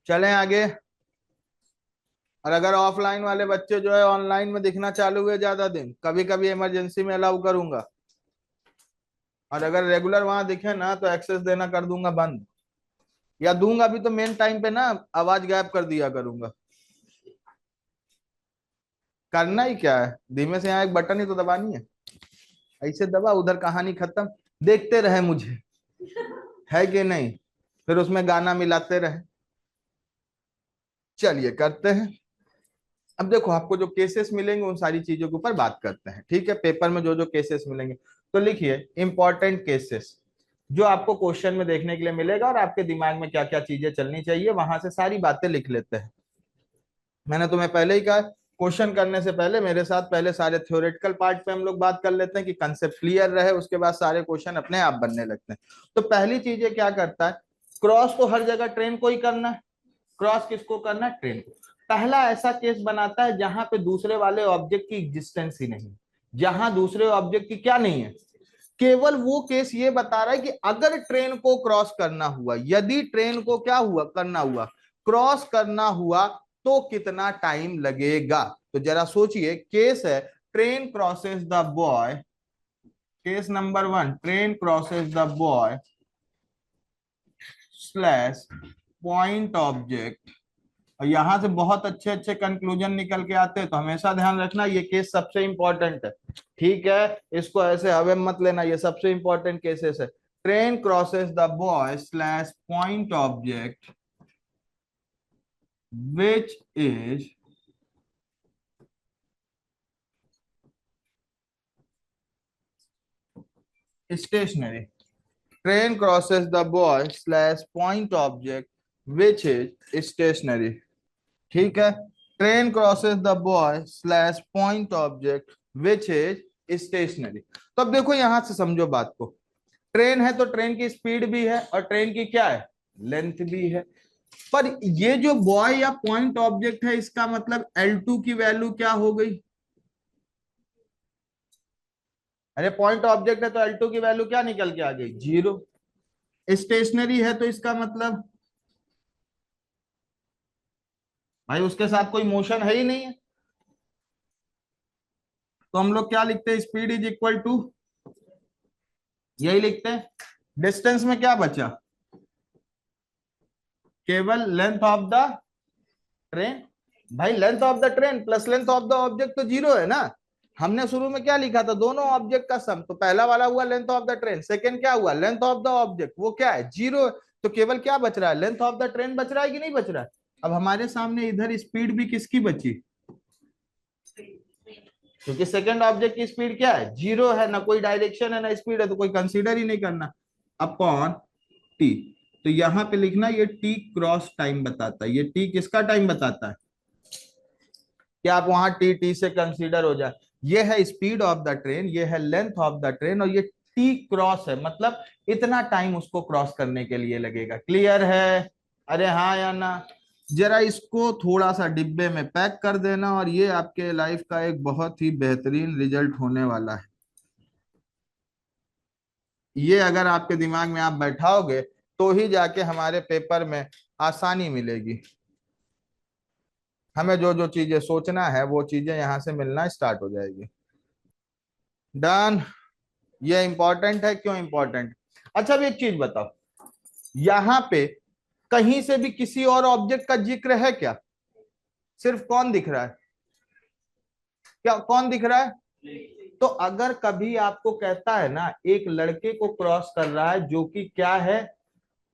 चलें आगे। और अगर ऑफलाइन वाले बच्चे जो है ऑनलाइन में दिखना चालू हुए ज्यादा दिन, कभी कभी इमरजेंसी में अलाउ करूंगा। और अगर रेगुलर वहां दिखे ना तो एक्सेस देना कर दूंगा बंद, या दूंगा भी तो मेन टाइम पे ना आवाज गायब कर दिया करूंगा। करना ही क्या है, धीमे से यहाँ एक बटन ही तो दबानी है, ऐसे दबा उधर कहानी खत्म, देखते रहे मुझे, है कि नहीं? फिर उसमें गाना मिलाते रहे। चलिए करते हैं। अब देखो, आपको जो केसेस मिलेंगे उन सारी चीजों के ऊपर बात करते हैं। ठीक है, पेपर में जो जो केसेस मिलेंगे, तो लिखिए इंपॉर्टेंट केसेस जो आपको क्वेश्चन में देखने के लिए मिलेगा, और आपके दिमाग में क्या क्या चीजें चलनी चाहिए वहां से सारी बातें लिख लेते हैं। मैंने तुम्हें पहले ही कहा, क्वेश्चन करने से पहले मेरे साथ पहले सारे थ्योरेटिकल पार्ट पे हम लोग बात कर लेते हैं कि कंसेप्ट क्लियर रहे, उसके बाद सारे क्वेश्चन अपने आप बनने लगते हैं। तो पहली चीज ये क्या करता है, क्रॉस तो हर जगह ट्रेन को ही करना है। क्रॉस किसको करना है? ट्रेन को। पहला ऐसा केस बनाता है जहां पे दूसरे वाले ऑब्जेक्ट की एग्जिस्टेंस ही नहीं, जहां दूसरे ऑब्जेक्ट की क्या नहीं है, केवल वो केस ये बता रहा है कि अगर ट्रेन को क्रॉस करना हुआ, यदि ट्रेन को क्या हुआ, करना हुआ, क्रॉस करना हुआ, तो कितना टाइम लगेगा। तो जरा सोचिए, केस है train crosses the boy, case number 1, train crosses the boy slash point object. और यहां से बहुत अच्छे अच्छे कंक्लूजन निकल के आते हैं, तो हमेशा ध्यान रखना ये केस सबसे इंपॉर्टेंट है। ठीक है, इसको ऐसे हवे मत लेना, ये सबसे इंपॉर्टेंट केसेस है। Train crosses the boy slash point object which is stationary. Train crosses the boy slash point object which is stationary. ठीक है, train crosses the boy slash point object which is stationary. तो अब देखो यहां से समझो बात को, ट्रेन है तो ट्रेन की स्पीड भी है, और ट्रेन की क्या है? लेंथ भी है। पर ये जो बॉय या पॉइंट ऑब्जेक्ट है, इसका मतलब L2 की वैल्यू क्या हो गई? अरे पॉइंट ऑब्जेक्ट है तो L2 की वैल्यू क्या निकल के आ गई? 0। स्टेशनरी है तो इसका मतलब भाई उसके साथ कोई मोशन है ही नहीं है। तो हम लोग क्या लिखते हैं? स्पीड इज इक्वल टू, यही लिखते हैं। डिस्टेंस में क्या बचा? केवल लेंथ ऑफ द ट्रेन। भाई length of the train plus length of the object तो 0 है ना। हमने शुरू में क्या लिखा था? दोनों ऑब्जेक्ट का सम। तो पहला वाला हुआ length of the train, second क्या हुआ? लेंथ ऑफ द ऑब्जेक्ट, वो क्या है? 0। तो केवल क्या बच रहा है? लेंथ ऑफ द ट्रेन बच रहा है कि नहीं बच रहा है? अब हमारे सामने इधर स्पीड भी किसकी बची, क्योंकि सेकंड ऑब्जेक्ट की स्पीड क्या है, जीरो है, ना कोई डायरेक्शन है ना स्पीड है, तो कोई कंसीडर ही नहीं करना, अपॉन टी। तो यहां पे लिखना ये टी क्रॉस टाइम बताता है, ये टी किसका टाइम बताता है, कि आप वहां टी टी से कंसीडर हो जाए। ये है स्पीड ऑफ द ट्रेन, ये है लेंथ ऑफ द ट्रेन, और ये टी क्रॉस है, मतलब इतना टाइम उसको क्रॉस करने के लिए लगेगा। क्लियर है, अरे हाँ या ना। जरा इसको थोड़ा सा डिब्बे में पैक कर देना, और ये आपके लाइफ का एक बहुत ही बेहतरीन रिजल्ट होने वाला है। ये अगर आपके दिमाग में आप बैठाओगे तो ही जाके हमारे पेपर में आसानी मिलेगी। हमें जो जो चीजें सोचना है वो चीजें यहां से मिलना स्टार्ट हो जाएगी। डन। ये इंपॉर्टेंट है, क्यों इंपॉर्टेंट। अच्छा, अब एक चीज बताओ, यहां पे कहीं से भी किसी और ऑब्जेक्ट का जिक्र है क्या, सिर्फ कौन दिख रहा है, क्या कौन दिख रहा है। तो अगर कभी आपको कहता है ना एक लड़के को क्रॉस कर रहा है जो कि क्या है,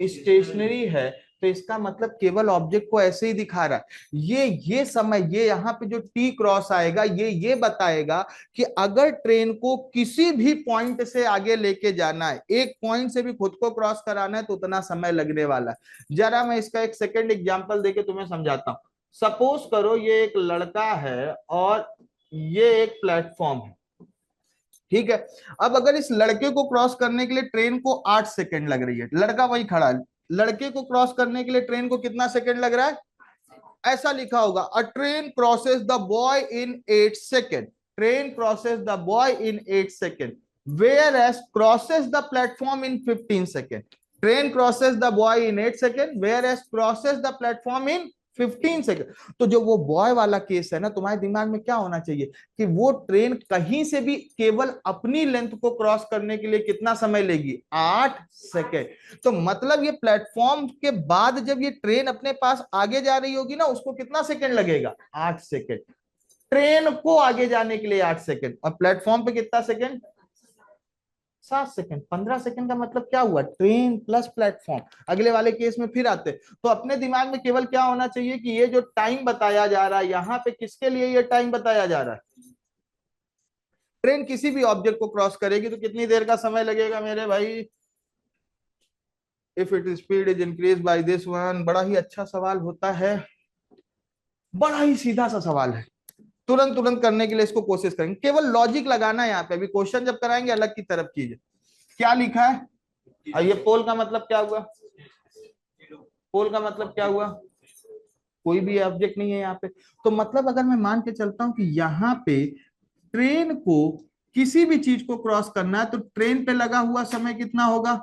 स्टेशनरी है, तो इसका मतलब केवल ऑब्जेक्ट को ऐसे ही दिखा रहा है। ये समय, ये यहाँ पे जो टी क्रॉस आएगा, ये बताएगा कि अगर ट्रेन को किसी भी पॉइंट से आगे लेके जाना है, एक पॉइंट से भी खुद को क्रॉस कराना है, तो उतना समय लगने वाला है। जरा मैं इसका एक सेकंड एग्जांपल देके तुम्हें समझाता हूं। सपोज करो ये एक लड़का है और ये एक प्लेटफॉर्म है, ठीक है। अब अगर इस लड़के को क्रॉस करने के लिए ट्रेन को 8 सेकंड लग रही है, लड़का वही खड़ा है, लड़के को क्रॉस करने के लिए ट्रेन को कितना सेकंड लग रहा है, ऐसा लिखा होगा, a train crosses the boy in 8 second, train crosses the boy in 8 second, whereas crosses the platform in 15 second, train crosses the boy in 8 second, whereas crosses the platform in 15 second. तो जो वो boy वाला case है ना, तुम्हारे दिमाग में क्या होना चाहिए कि वो ट्रेन कहीं से भी केवल अपनी लेंथ को क्रॉस करने के लिए कितना समय लेगी, 8 सेकंड। तो मतलब ये प्लेटफॉर्म के बाद जब ये ट्रेन अपने पास आगे जा रही होगी ना, उसको कितना सेकंड लगेगा, 8 सेकंड। ट्रेन को आगे जाने के लिए 8 सेकंड, और प्लेटफॉर्म पे कितना सेकंड, 7 सेकंड। 15 सेकंड का मतलब क्या हुआ, ट्रेन प्लस प्लेटफॉर्म। अगले वाले केस में फिर आते, तो अपने दिमाग में केवल क्या होना चाहिए कि ये जो टाइम बताया जा रहा है यहाँ पे, किसके लिए ये टाइम बताया जा रहा है, ट्रेन किसी भी ऑब्जेक्ट को क्रॉस करेगी तो कितनी देर का समय लगेगा मेरे भाई, if it speed is increase by this one. बड़ा ही अच्छा सवाल होता है, बड़ा ही सीधा सा सवाल है, तुरंत तुरंत करने के लिए इसको कोशिश करेंगे, केवल लॉजिक लगाना है। यहाँ पे अभी क्वेश्चन जब कराएंगे अलग की तरफ कीजिए। क्या लिखा है, और ये पोल का मतलब क्या हुआ, पोल का मतलब क्या हुआ, कोई भी ऑब्जेक्ट नहीं है यहाँ पे। तो मतलब अगर मैं मान के चलता हूं कि यहाँ पे ट्रेन को किसी भी चीज को क्रॉस करना है, तो ट्रेन पे लगा हुआ समय कितना होगा,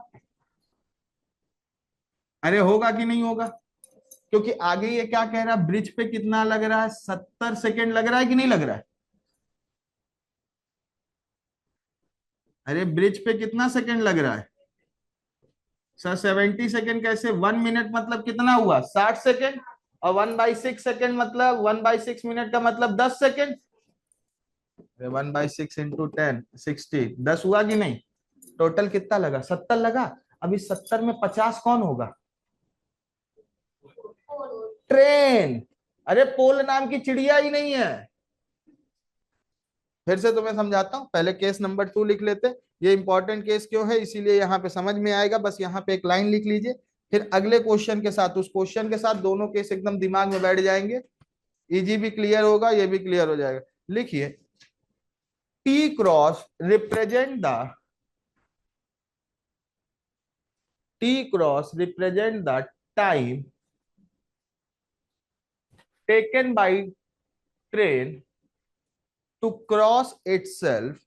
अरे होगा कि नहीं होगा, क्योंकि आगे ये क्या कह रहा है, ब्रिज पे कितना लग रहा है, 70 सेकंड लग रहा है कि नहीं लग रहा है, अरे ब्रिज पे कितना सेकंड लग रहा है सर, 70 सेकंड कैसे, 1 मिनट मतलब कितना हुआ, 60 सेकंड, और 1/6 सेकंड मतलब 1/6 मिनट का मतलब 10 सेकंड, 1/6 इंटू 10, 60, 10 हुआ कि नहीं, टोटल कितना लगा, 70 लगा। अब इस 70 में 50 कौन होगा, ट्रेन। अरे पोल नाम की चिड़िया ही नहीं है। फिर से तुम्हें समझाता हूं, पहले केस नंबर 2 लिख लेते। ये इंपॉर्टेंट केस क्यों है, इसीलिए यहाँ पे समझ में आएगा, बस यहाँ पे एक लाइन लिख लीजिए, फिर अगले क्वेश्चन के साथ, उस क्वेश्चन के साथ दोनों केस एकदम दिमाग में बैठ जाएंगे, इजी भी क्लियर होगा, ये भी क्लियर हो जाएगा। लिखिए, T cross represent the, T cross represent the time taken by train to cross itself.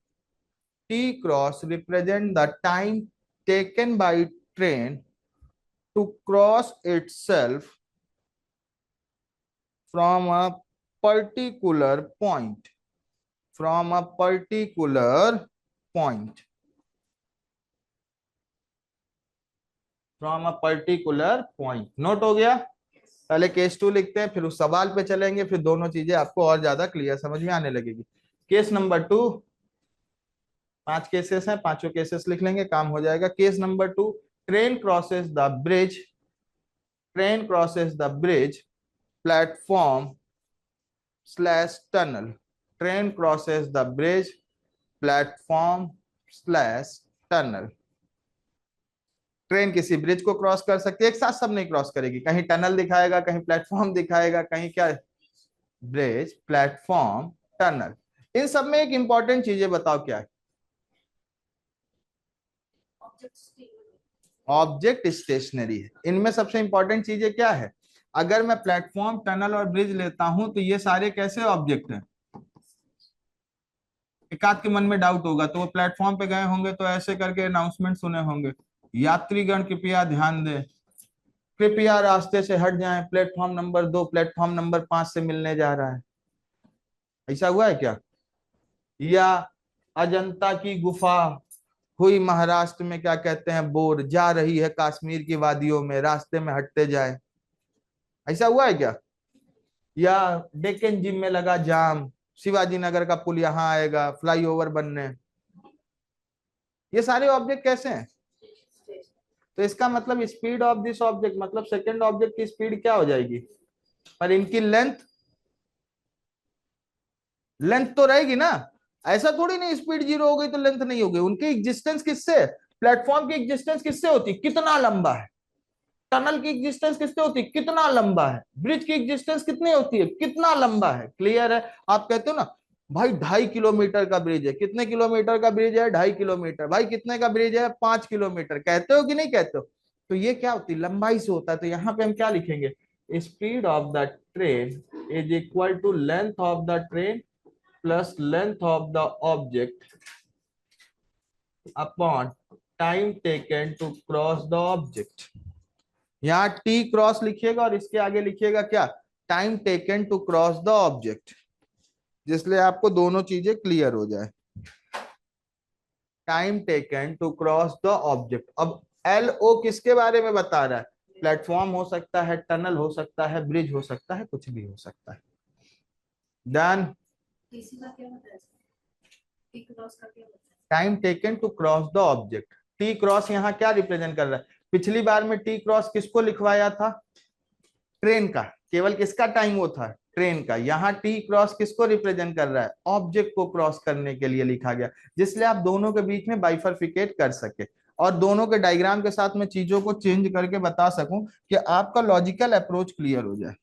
T cross represent the time taken by train to cross itself from a particular point. From a particular point. From a particular point. Note हो गया। पहले case 2 लिखते हैं, फिर उस सवाल पे चलेंगे, फिर दोनों चीजें आपको और ज्यादा क्लियर समझ में आने लगेगी। केस नंबर 2, 5 केसेस हैं, पांचों केसेस लिख लेंगे, काम हो जाएगा। Case number 2, train crosses the bridge, train crosses the bridge platform slash tunnel, train crosses the bridge, platform slash tunnel. Train किसी ब्रिज को क्रॉस कर सकती है, एक साथ सब नहीं क्रॉस करेगी, कहीं टनल दिखाएगा, कहीं प्लेटफॉर्म दिखाएगा, कहीं क्या, ब्रिज, प्लेटफॉर्म, टनल। इन सब में एक इंपॉर्टेंट चीजें बताओ क्या है? ऑब्जेक्ट स्टेशनरी है। इनमें सबसे इंपॉर्टेंट चीजें क्या है? अगर मैं प्लेटफॉर्म, टनल और ब्रिज लेता हूं तो ये सारे कैसे ऑब्जेक्ट हैं? एक आध के मन में डाउट होगा तो वो प्लेटफॉर्म पे गए होंगे तो ऐसे करके अनाउंसमेंट सुने होंगे, यात्रीगण कृपया ध्यान दें, कृपया रास्ते से हट जाएं, प्लेटफॉर्म नंबर 2 प्लेटफॉर्म नंबर 5 से मिलने जा रहा है। ऐसा हुआ है क्या? या अजंता की गुफा हुई महाराष्ट्र में, क्या कहते हैं, बोर जा रही है कश्मीर की वादियों में, रास्ते में हटते जाए, ऐसा हुआ है क्या? या डेक्कन जिम में लगा जाम, शिवाजी नगर का पुल यहाँ आएगा फ्लाईओवर बनने, ये सारे ऑब्जेक्ट कैसे हैं? तो इसका मतलब स्पीड ऑफ दिस ऑब्जेक्ट, मतलब सेकंड ऑब्जेक्ट की स्पीड क्या हो जाएगी? पर इनकी लेंथ, लेंथ तो रहेगी ना। ऐसा थोड़ी नहीं स्पीड जीरो हो गई तो लेंथ नहीं होगी। उनकी एग्जिस्टेंस किससे, प्लेटफॉर्म की एग्जिस्टेंस किससे होती, कितना लंबा है, टनल की एग्जिस्टेंस किससे होती, कितना लंबा है, ब्रिज की एग्जिस्टेंस कितनी होती है, कितना लंबा है। क्लियर है? आप कहते हो ना भाई 2.5 किलोमीटर का ब्रिज है, कितने किलोमीटर का ब्रिज है, 2.5 किलोमीटर, भाई कितने का ब्रिज है, 5 किलोमीटर, कहते हो कि नहीं कहते हो? तो ये क्या होती है, लंबाई से होता है। तो यहाँ पे हम क्या लिखेंगे, speed of the train is equal to length of the train plus length of the object upon time taken to cross the object. यहाँ टी क्रॉस लिखिएगा और इसके आगे लिखिएगा क्या, time taken to cross the object, जिसलिए आपको दोनों चीजें क्लियर हो जाए। Time taken to cross the object. अब एल ओ किसके बारे में बता रहा है? प्लेटफॉर्म हो सकता है, टनल हो सकता है, ब्रिज हो सकता है, कुछ भी हो सकता है। Done. Time taken to cross the object. T cross यहाँ क्या रिप्रेजेंट कर रहा है? पिछली बार में टी क्रॉस किसको लिखवाया था? ट्रेन का, केवल किसका टाइम वो था, ट्रेन का। यहाँ टी क्रॉस किसको रिप्रेजेंट कर रहा है? ऑब्जेक्ट को क्रॉस करने के लिए लिखा गया, जिसलिए आप दोनों के बीच में बाइफरफिकेट कर सके और दोनों के डायग्राम के साथ में चीजों को चेंज करके बता सकूं कि आपका लॉजिकल अप्रोच क्लियर हो जाए।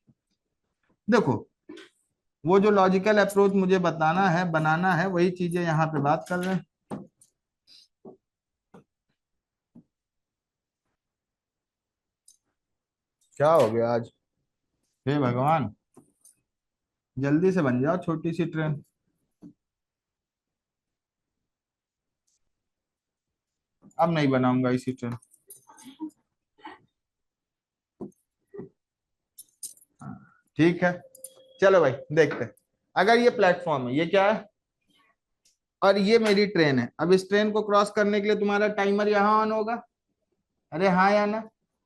देखो, वो जो लॉजिकल अप्रोच मुझे बताना है, बनाना है, वही चीजें यहाँ पे बात कर रहे हैं। क्या हो गया आज? हे भगवान, जल्दी से बन जाओ छोटी सी ट्रेन। अब नहीं बनाऊंगा इसी ट्रेन। ठीक है, चलो भाई देखते हैं। अगर ये प्लेटफॉर्म है, ये क्या है, और ये मेरी ट्रेन है, अब इस ट्रेन को क्रॉस करने के लिए तुम्हारा टाइमर यहाँ ऑन होगा, अरे हाँ या ना?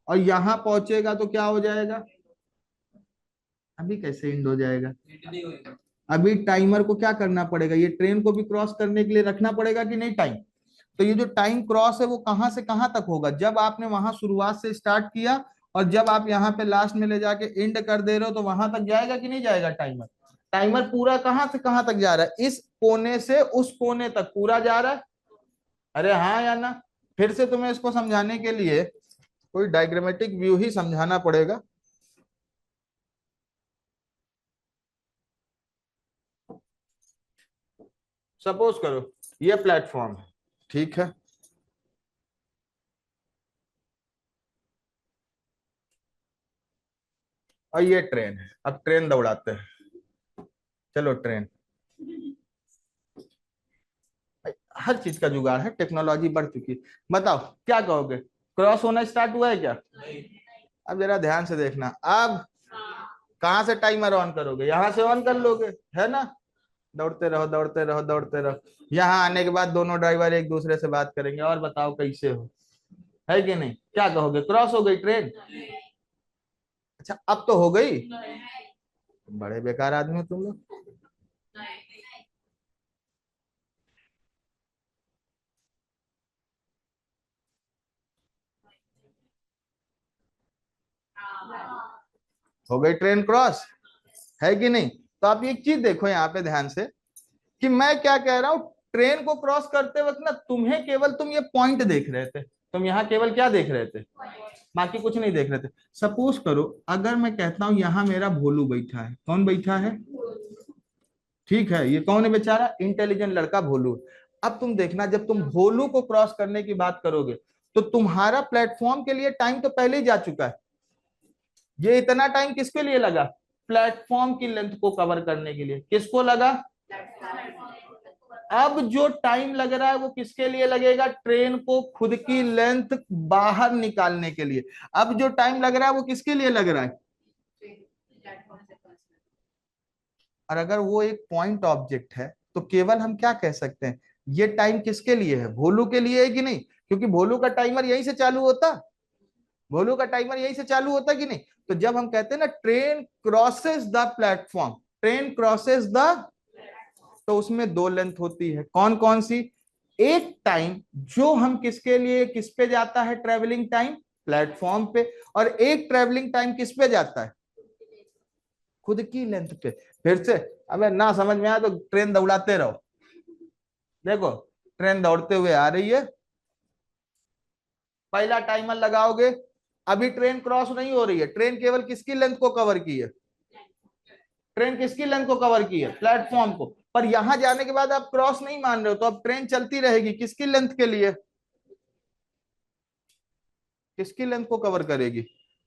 और यहाँ पहुंचेगा तो क्या हो जाएगा? अभी कैसे एंड हो जाएगा? अभी टाइमर को क्या करना पड़ेगा, ये ट्रेन को भी क्रॉस करने के लिए रखना पड़ेगा कि नहीं टाइम? तो ये जो टाइम क्रॉस है वो कहां से कहां तक होगा? जब आपने वहां शुरुआत से स्टार्ट किया और जब आप यहाँ पे लास्ट में ले जाके एंड कर दे रहे हो, तो वहां तक जाएगा कि नहीं जाएगा टाइमर? टाइमर पूरा कहां से कहां तक जा रहा है? इस कोने से उस कोने तक पूरा जा रहा है, अरे हाँ या ना? फिर से तुम्हें इसको समझाने के लिए कोई डायग्रामेटिक व्यू ही समझाना पड़ेगा। सपोज करो ये प्लेटफॉर्म है, ठीक है, और ये ट्रेन है। अब ट्रेन दौड़ाते हैं, चलो ट्रेन। हर चीज का जुगाड़ है, टेक्नोलॉजी बढ़ चुकी है। बताओ क्या कहोगे, क्रॉस होना स्टार्ट हुआ है क्या? अब जरा ध्यान से देखना। अब कहाँ से टाइमर ऑन करोगे? यहाँ से ऑन कर लोगे, है ना? दौड़ते रहो दौड़ते रहो दौड़ते रहो। यहाँ आने के बाद दोनों ड्राइवर एक दूसरे से बात करेंगे, और बताओ कैसे हो, है कि नहीं? क्या कहोगे, क्रॉस हो गई ट्रेन? अच्छा अब तो हो गई। बड़े बेकार आदमी हो तुम लोग। हो गई ट्रेन क्रॉस, है कि नहीं? तो आप एक चीज देखो यहाँ पे ध्यान से कि मैं क्या कह रहा हूं, ट्रेन को क्रॉस करते वक्त ना तुम्हें केवल तुम ये पॉइंट देख रहे थे, तुम यहाँ केवल क्या देख रहे थे, बाकी कुछ नहीं देख रहे थे। सपोज करो अगर मैं कहता हूं यहाँ मेरा भोलू बैठा है, कौन बैठा है, ठीक है, ये कौन है बेचारा, इंटेलिजेंट लड़का भोलू। अब तुम देखना जब तुम भोलू को क्रॉस करने की बात करोगे तो तुम्हारा प्लेटफॉर्म के लिए टाइम तो पहले ही जा चुका है। ये इतना टाइम किसके लिए लगा, प्लेटफॉर्म की लेंथ को कवर करने के लिए, किसको लगा। अब जो टाइम लग रहा है वो किसके लिए लगेगा, ट्रेन को खुद की लेंथ बाहर निकालने के लिए। अब जो टाइम लग रहा है वो किसके लिए लग रहा है, और अगर वो एक पॉइंट ऑब्जेक्ट है तो केवल हम क्या कह सकते हैं, ये टाइम किसके लिए है, भोलू के लिए है कि नहीं, क्योंकि भोलू का टाइमर यहीं से चालू होता, भोलू का टाइमर यहीं से चालू होता कि नहीं। तो जब हम कहते हैं ना train crosses the platform, train crosses the, तो उसमें दो लेंथ होती है, कौन कौन सी, एक टाइम जो हम किसके लिए किस पे जाता है, ट्रेवलिंग टाइम प्लेटफॉर्म पे, और एक ट्रेवलिंग टाइम किस पे जाता है, खुद की लेंथ पे। फिर से अबे ना समझ में आया तो ट्रेन दौड़ाते रहो, देखो ट्रेन दौड़ते हुए आ रही है, पहला टाइमर लगाओगे, अभी ट्रेन क्रॉस नहीं हो रही है, ट्रेन केवल किसकी लेंथ को कवर की है, ट्रेन किसकी लेंथ को कवर की है, प्लेटफॉर्म को, पर यहां जाने के बाद आप क्रॉस नहीं मान रहे हो, तो अब ट्रेन चलती रहेगी किसकी लेंथ के लिए, किसकी लेंथ को कवर करेगी,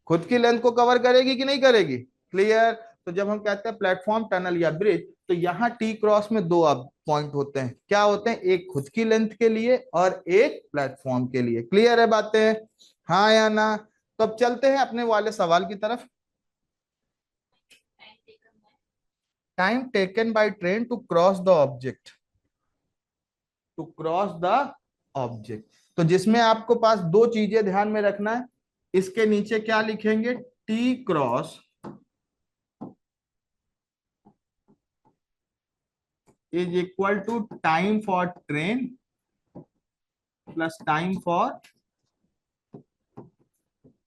खुद की लेंथ को कवर करेगी कि नहीं करेगी, क्लियर। तो जब हम कहते हैं प्लेटफॉर्म टनल या ब्रिज, तो यहाँ टी क्रॉस में दो अब पॉइंट होते हैं, क्या होते हैं, एक खुद की लेंथ के लिए और एक प्लेटफॉर्म के लिए, क्लियर है बातें, हाँ या ना। तो अब चलते हैं अपने वाले सवाल की तरफ। Time taken by train to cross the object, to cross the object, तो जिसमें आपको पास दो चीजें ध्यान में रखना है, इसके नीचे क्या लिखेंगे, T cross is equal to time for train plus time for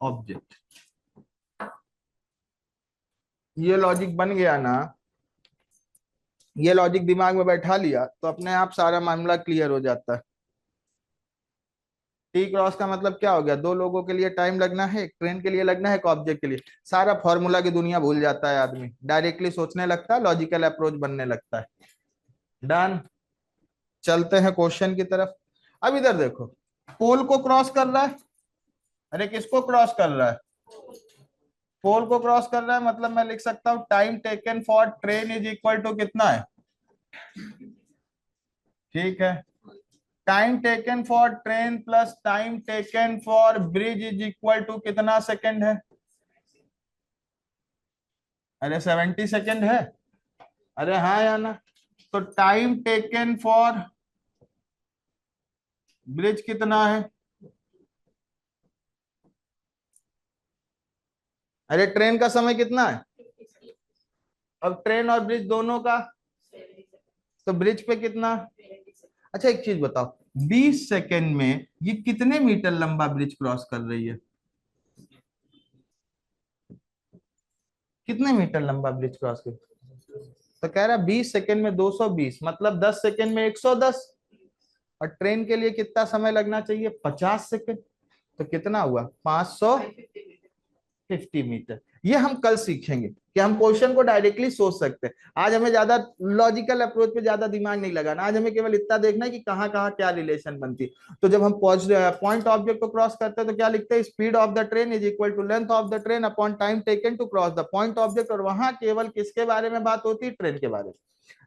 object. ये लॉजिक बन गया ना, ये लॉजिक दिमाग में बैठा लिया तो अपने आप सारा मामला क्लियर हो जाता है। टी क्रॉस का मतलब क्या हो गया, दो लोगों के लिए टाइम लगना है, एक ट्रेन के लिए लगना है, एक ऑब्जेक्ट के लिए, सारा फॉर्मूला की दुनिया भूल जाता है आदमी, डायरेक्टली सोचने लगता है, लॉजिकल अप्रोच बनने लगता है। डन, चलते हैं क्वेश्चन की तरफ। अब इधर देखो, पोल को क्रॉस कर रहा है, अरे किसको क्रॉस कर रहा है, पोल को क्रॉस कर रहा है, मतलब मैं लिख सकता हूं time taken for train is equal to कितना है, ठीक है, time taken for train plus time taken for bridge is equal to कितना सेकंड है, अरे 70 सेकंड है, अरे हाँ या ना। तो टाइम टेकन फॉर ब्रिज कितना है, अरे ट्रेन का समय कितना है, अब ट्रेन और ब्रिज दोनों का, तो ब्रिज पे कितना, अच्छा एक चीज बताओ, 20 सेकंड में ये कितने मीटर लंबा ब्रिज क्रॉस कर रही है, कितने मीटर लंबा ब्रिज क्रॉस कर, तो कह रहा 20 सेकंड में 220, मतलब 10 सेकंड में 110, और ट्रेन के लिए कितना समय लगना चाहिए, 50 सेकंड, तो कितना हुआ 550 मीटर। ये हम कल सीखेंगे कि हम क्वेश्चन को डायरेक्टली सोच सकते हैं, आज हमें ज्यादा लॉजिकल अप्रोच पे ज्यादा दिमाग नहीं लगाना, आज हमें केवल इतना देखना है कि कहाँ कहाँ क्या रिलेशन बनती है। तो जब हम पॉइंट ऑब्जेक्ट को क्रॉस करते हैं तो क्या लिखते हैं, speed of the train is equal to length of the train upon time taken to cross the point object, और वहां केवल किसके बारे में बात होती है, ट्रेन के बारे में।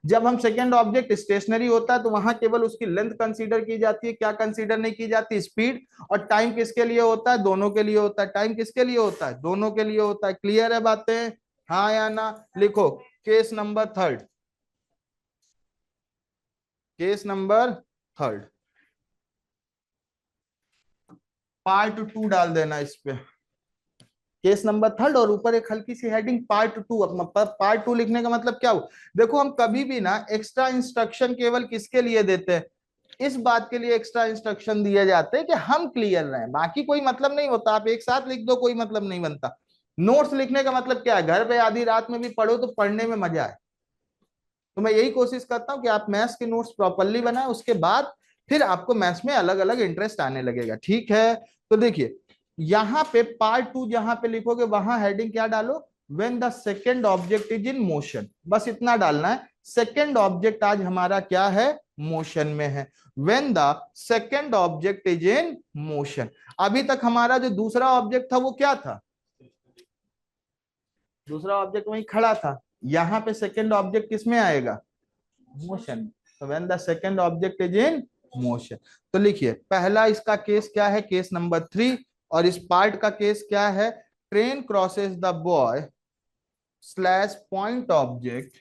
जब हम सेकेंड ऑब्जेक्ट स्टेशनरी होता है तो वहां केवल उसकी लेंथ कंसीडर की जाती है, क्या कंसीडर नहीं की जाती, स्पीड, और टाइम किसके लिए होता है, दोनों के लिए होता है, टाइम किसके लिए होता है, दोनों के लिए होता है, क्लियर है बातें, हाँ या ना। लिखो case number third, case number third, part 2 डाल देना इस पे, केस नंबर थर्ड, और ऊपर एक हल्की सी हेडिंग पार्ट 2। पार्ट 2 लिखने का मतलब क्या हुआ, देखो हम कभी भी ना एक्स्ट्रा इंस्ट्रक्शन केवल किसके लिए देते हैं, इस बात के लिए एक्स्ट्रा इंस्ट्रक्शन दिए जाते हैं कि हम क्लियर रहें, बाकी कोई मतलब नहीं होता, आप एक साथ लिख दो कोई मतलब नहीं बनता, नोट्स लिखने का मतलब क्या है, घर पे आधी रात में भी पढ़ो तो पढ़ने में मजा है। तो मैं यही कोशिश करता हूं कि आप मैथ्स के नोट्स प्रॉपरली बनाएं, उसके बाद फिर आपको मैथ्स में अलग अलग इंटरेस्ट आने लगेगा, ठीक है। तो देखिए यहाँ पे पार्ट 2 जहां पे लिखोगे वहां हेडिंग क्या डालो, when the second object is in motion, बस इतना डालना है। सेकंड ऑब्जेक्ट आज हमारा क्या है, मोशन में है। When the second object is in motion, अभी तक हमारा जो दूसरा ऑब्जेक्ट था वो क्या था, दूसरा ऑब्जेक्ट वहीं खड़ा था। यहाँ पे सेकंड ऑब्जेक्ट किस में आएगा, मोशन। तो when the second object is in motion, तो लिखिए पहला इसका केस क्या है, केस नंबर 3। और इस पार्ट का केस क्या है, train crosses the boy slash point object,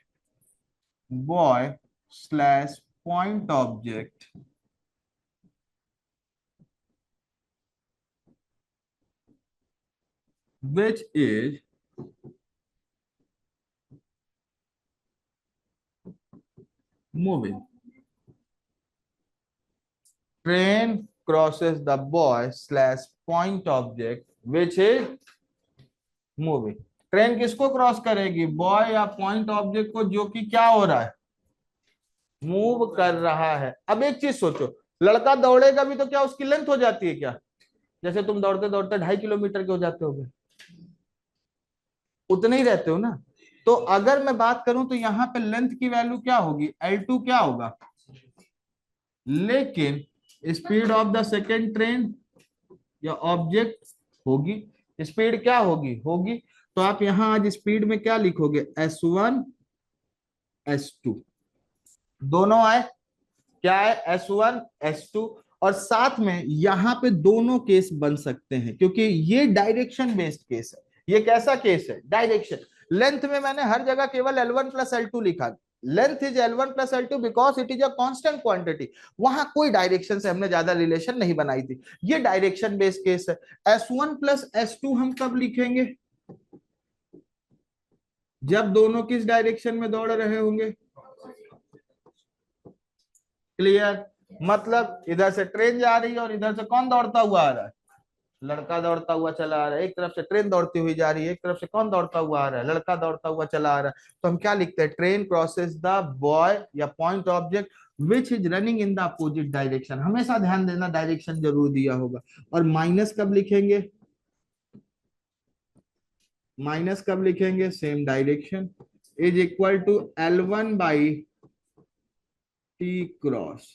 boy slash point object which is moving. Train crosses the boy slash point object which is moving. Train किसको क्रॉस करेगी, boy या point object को, जो कि क्या हो रहा है, मूव कर रहा है। अब एक चीज सोचो, लड़का दौड़ेगा भी तो क्या उसकी लेंथ हो जाती है क्या, जैसे तुम दौड़ते दौड़ते 2.5 किलोमीटर के हो जाते होगे, उतने ही रहते हो ना। तो अगर मैं बात करूं तो यहाँ पे लेंथ की वैल्यू क्या होगी, L2 क्या होगा, लेकिन speed of the second train या ऑब्जेक्ट होगी, स्पीड क्या होगी, होगी। तो आप यहां आज स्पीड में क्या लिखोगे, S1 S2, दोनों आए, क्या है, S1 S2। और साथ में यहां पे दोनों केस बन सकते हैं, क्योंकि ये डायरेक्शन बेस्ड केस है। ये कैसा केस है, डायरेक्शन। लेंथ में मैंने हर जगह केवल L1 प्लस L2 लिखा, length is L1 plus L2 because it is a constant quantity. वहां कोई डायरेक्शन से हमने ज्यादा रिलेशन नहीं बनाई थी, ये डायरेक्शन बेस्ड केस है। S1 प्लस S2 हम कब लिखेंगे, जब दोनों किस डायरेक्शन में दौड़ रहे होंगे, क्लियर। मतलब इधर से ट्रेन जा रही है और इधर से कौन दौड़ता हुआ आ रहा है, लड़का दौड़ता हुआ चला आ रहा है। एक तरफ से ट्रेन दौड़ती हुई जा रही है, एक तरफ से कौन दौड़ता हुआ आ रहा है, लड़का दौड़ता हुआ चला आ रहा है। तो हम क्या लिखते हैं, ट्रेन क्रॉसेस द बॉय या point object which is running in the opposite direction. हमेशा ध्यान देना डायरेक्शन जरूर दिया होगा। और माइनस कब लिखेंगे, माइनस कब लिखेंगे, same direction is equal to L1 by T cross.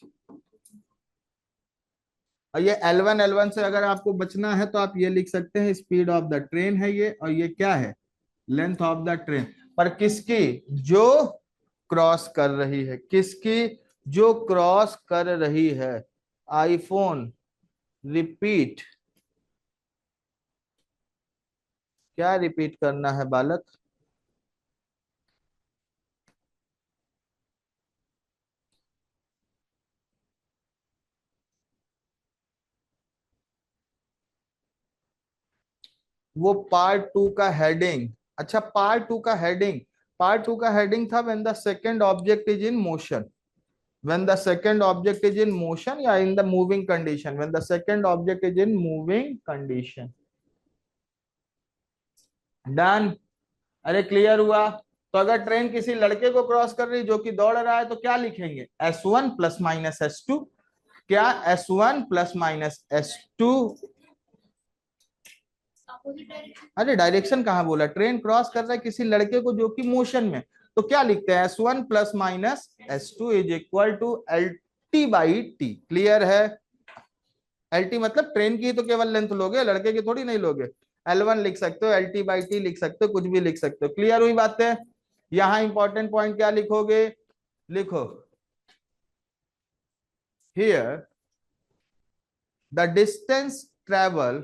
और ये L1 से अगर आपको बचना है तो आप ये लिख सकते हैं, स्पीड ऑफ द ट्रेन है ये, और ये क्या है, लेंथ ऑफ द ट्रेन। पर किसकी, जो क्रॉस कर रही है, किसकी, जो क्रॉस कर रही है। आईफोन रिपीट, क्या रिपीट करना है बालक, वो पार्ट 2 का हेडिंग। अच्छा पार्ट 2 का हेडिंग, पार्ट 2 का हेडिंग था when the second object is in motion, when the second object is in motion या in the moving condition, when the second object is in moving condition। Done, अरे clear हुआ। तो अगर train किसी लड़के को क्रॉस कर रही जो कि दौड़ रहा है तो क्या लिखेंगे, S1 प्लस माइनस S2, क्या S1 प्लस माइनस S2। अरे डायरेक्शन कहाँ बोला, ट्रेन क्रॉस कर रहा है किसी लड़के को जो कि मोशन में, तो क्या लिखते हैं, S1 plus minus S2 is equal to LT by T. Clear है, LT मतलब ट्रेन की तो केवल लेंथ लोगे, लड़के की थोड़ी नहीं लोगे। L1 लिख सकते हो, LT बाई टी लिख सकते हो, कुछ भी लिख सकते हो। क्लियर हुई बातें। यहां इंपॉर्टेंट पॉइंट क्या लिखोगे, लिखो here the distance travel,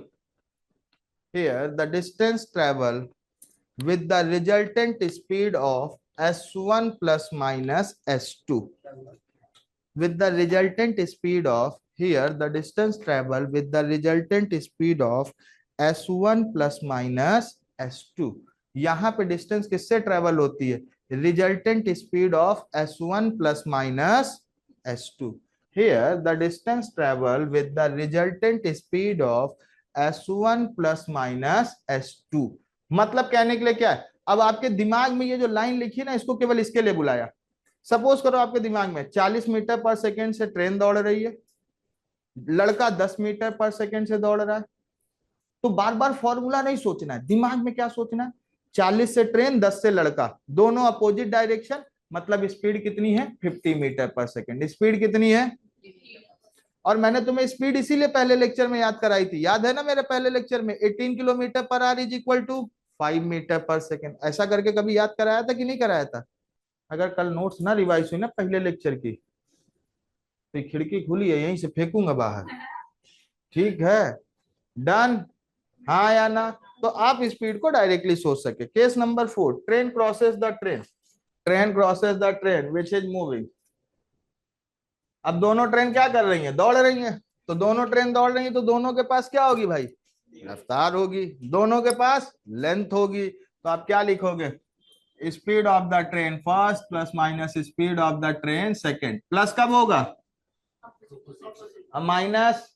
here the distance travel with the resultant speed of S1 plus minus S2, with the resultant speed of, here the distance travel with the resultant speed of S1 plus minus S2। यहाँ पे distance किससे travel होती है, resultant speed of S1 plus minus S2। here the distance travel with the resultant speed of S1 plus minus S2। मतलब कहने के लिए क्या है, अब आपके दिमाग में ये जो लाइन लिखी ना, इसको केवल इसके लिए बुलाया। सपोज करो आपके दिमाग में 40 मीटर पर सेकेंड से ट्रेन दौड़ रही है, लड़का 10 मीटर पर सेकेंड से दौड़ रहा है, तो बार बार फॉर्मूला नहीं सोचना है, दिमाग में क्या सोचना है, 40 से ट्रेन, 10 से लड़का, दोनों अपोजिट डायरेक्शन, मतलब स्पीड कितनी है, 50 मीटर पर सेकेंड। स्पीड कितनी है, और मैंने तुम्हें स्पीड इसीलिए पहले लेक्चर में याद कराई थी, याद है ना, मेरे पहले लेक्चर में 18 kilometre per hour is equal to 5 metre per second. ऐसा करके कभी याद कराया था कि नहीं कराया था? अगर कल नोट्स ना रिवाइज हुई ना पहले लेक्चर की, तो ये खिड़की खुली है, यहीं से फेंकूंगा बाहर। ठीक है, डन, हाँ या ना? तो आप स्पीड को डायरेक्टली सोच सके। Case number 4, train crosses the train, train crosses the train which is moving. अब दोनों ट्रेन क्या कर रही हैं, दौड़ रही हैं, तो दोनों ट्रेन दौड़ रही हैं, तो दोनों के पास क्या होगी भाई, रफ्तार होगी, दोनों के पास लेंथ होगी। तो आप क्या लिखोगे, speed of the train first plus minus speed of the train second. Plus कब होगा, माइनस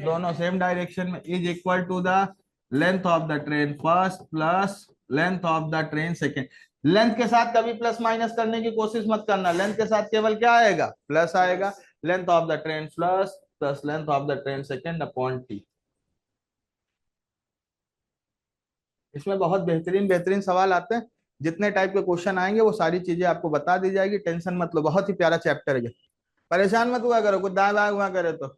दोनों सेम डायरेक्शन में, is equal to the length of the train first plus length of the train second. Length के साथ कभी plus minus करने की कोशिश मत करना, लेंथ के साथ केवल क्या आएगा, प्लस आएगा। Length of the train plus plus length of the train second upon T. इसमें बहुत बेहतरीन बेहतरीन सवाल आते हैं, जितने टाइप के क्वेश्चन आएंगे वो सारी चीजें आपको बता दी जाएगी, टेंशन मत लो, बहुत ही प्यारा चैप्टर है ये। परेशान मत हुआ करो, कुछ दाएं बाएं हुआ करे तो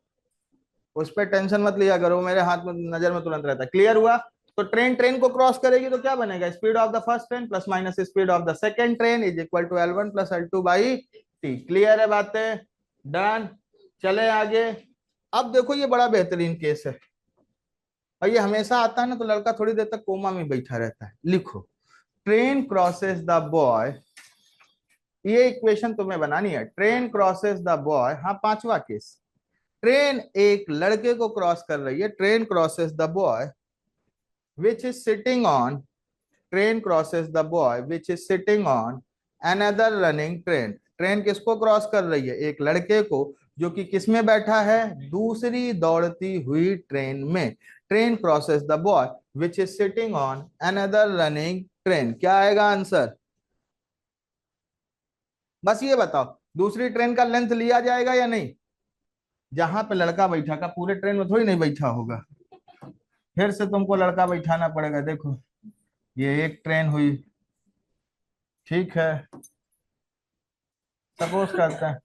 उस पर टेंशन मत लिया करो, मेरे हाथ में नजर में तुरंत रहता है। क्लियर हुआ? तो ट्रेन ट्रेन को क्रॉस करेगी तो क्या बनेगा, speed of the first train plus minus speed of the second train is equal to L1 plus L2 by T. Clear है बातें? डन, चले आगे। अब देखो ये बड़ा बेहतरीन केस है, और ये हमेशा आता है ना, तो लड़का थोड़ी देर तक कोमा में बैठा रहता है। लिखो, ट्रेन क्रॉसेस द बॉय, ये इक्वेशन तुम्हें बनानी है, ट्रेन क्रॉसेस द बॉय। हाँ, पांचवा केस, ट्रेन एक लड़के को क्रॉस कर रही है, train crosses the boy which is sitting on, train crosses the boy which is sitting on another running train. Train किसको क्रॉस कर रही है, एक लड़के को, जो कि किस में बैठा है, दूसरी दौड़ती हुई ट्रेन में। Train crosses the boy which is sitting on another running train. क्या आएगा आंसर, बस ये बताओ, दूसरी ट्रेन का लेंथ लिया जाएगा या नहीं? जहां पे लड़का बैठा का, पूरे ट्रेन में थोड़ी नहीं बैठा होगा, फिर से तुमको लड़का बैठाना पड़ेगा। देखो ये एक ट्रेन हुई, ठीक है, सपोज करते हैं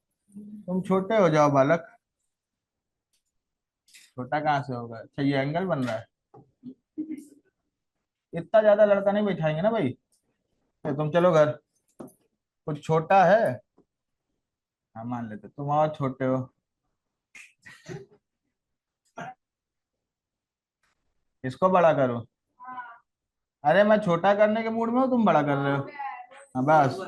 तुम छोटे हो जाओ बालक, छोटा कहाँ से होगा, अच्छा ये एंगल बन रहा है, इतना ज्यादा लड़का नहीं बैठाएंगे ना भाई, तो तुम चलो घर, कुछ छोटा है, हाँ मान लेते तुम और छोटे हो, इसको बड़ा करो। अरे मैं छोटा करने के मूड में हूँ, तुम बड़ा कर रहे हो। हाँ बस,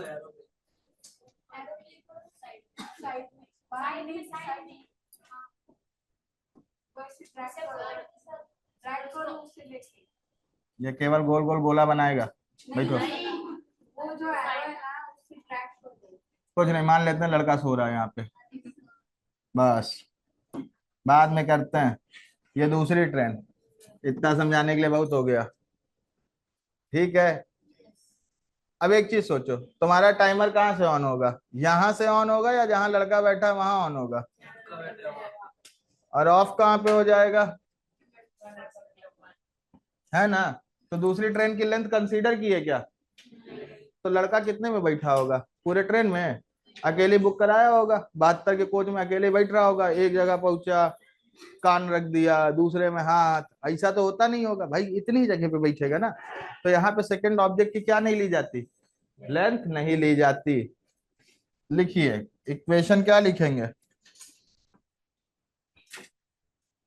ये केवल गोल गोल गोला बनाएगा, बैठो। कुछ नहीं, मान लेते हैं लड़का सो रहा है यहाँ पे, बस बाद में करते हैं। ये दूसरी ट्रेन, इतना समझाने के लिए बहुत हो गया, ठीक है। अब एक चीज सोचो, तुम्हारा टाइमर कहाँ से ऑन होगा, यहाँ से ऑन होगा या जहां लड़का बैठा है वहां ऑन होगा, और ऑफ कहाँ पे हो जाएगा, है ना? तो दूसरी ट्रेन की लेंथ कंसीडर की है क्या? तो लड़का कितने में बैठा होगा, पूरे ट्रेन में? अकेले बुक कराया होगा, 72 के कोच में अकेले बैठ रहा होगा, एक जगह पहुंचा, कान रख दिया, दूसरे में हाथ, ऐसा तो होता नहीं होगा भाई, इतनी जगह पे बैठेगा ना। तो यहाँ पे सेकंड ऑब्जेक्ट की क्या नहीं ली जाती, लेंथ नहीं ली जाती। लिखिए इक्वेशन, क्या लिखेंगे,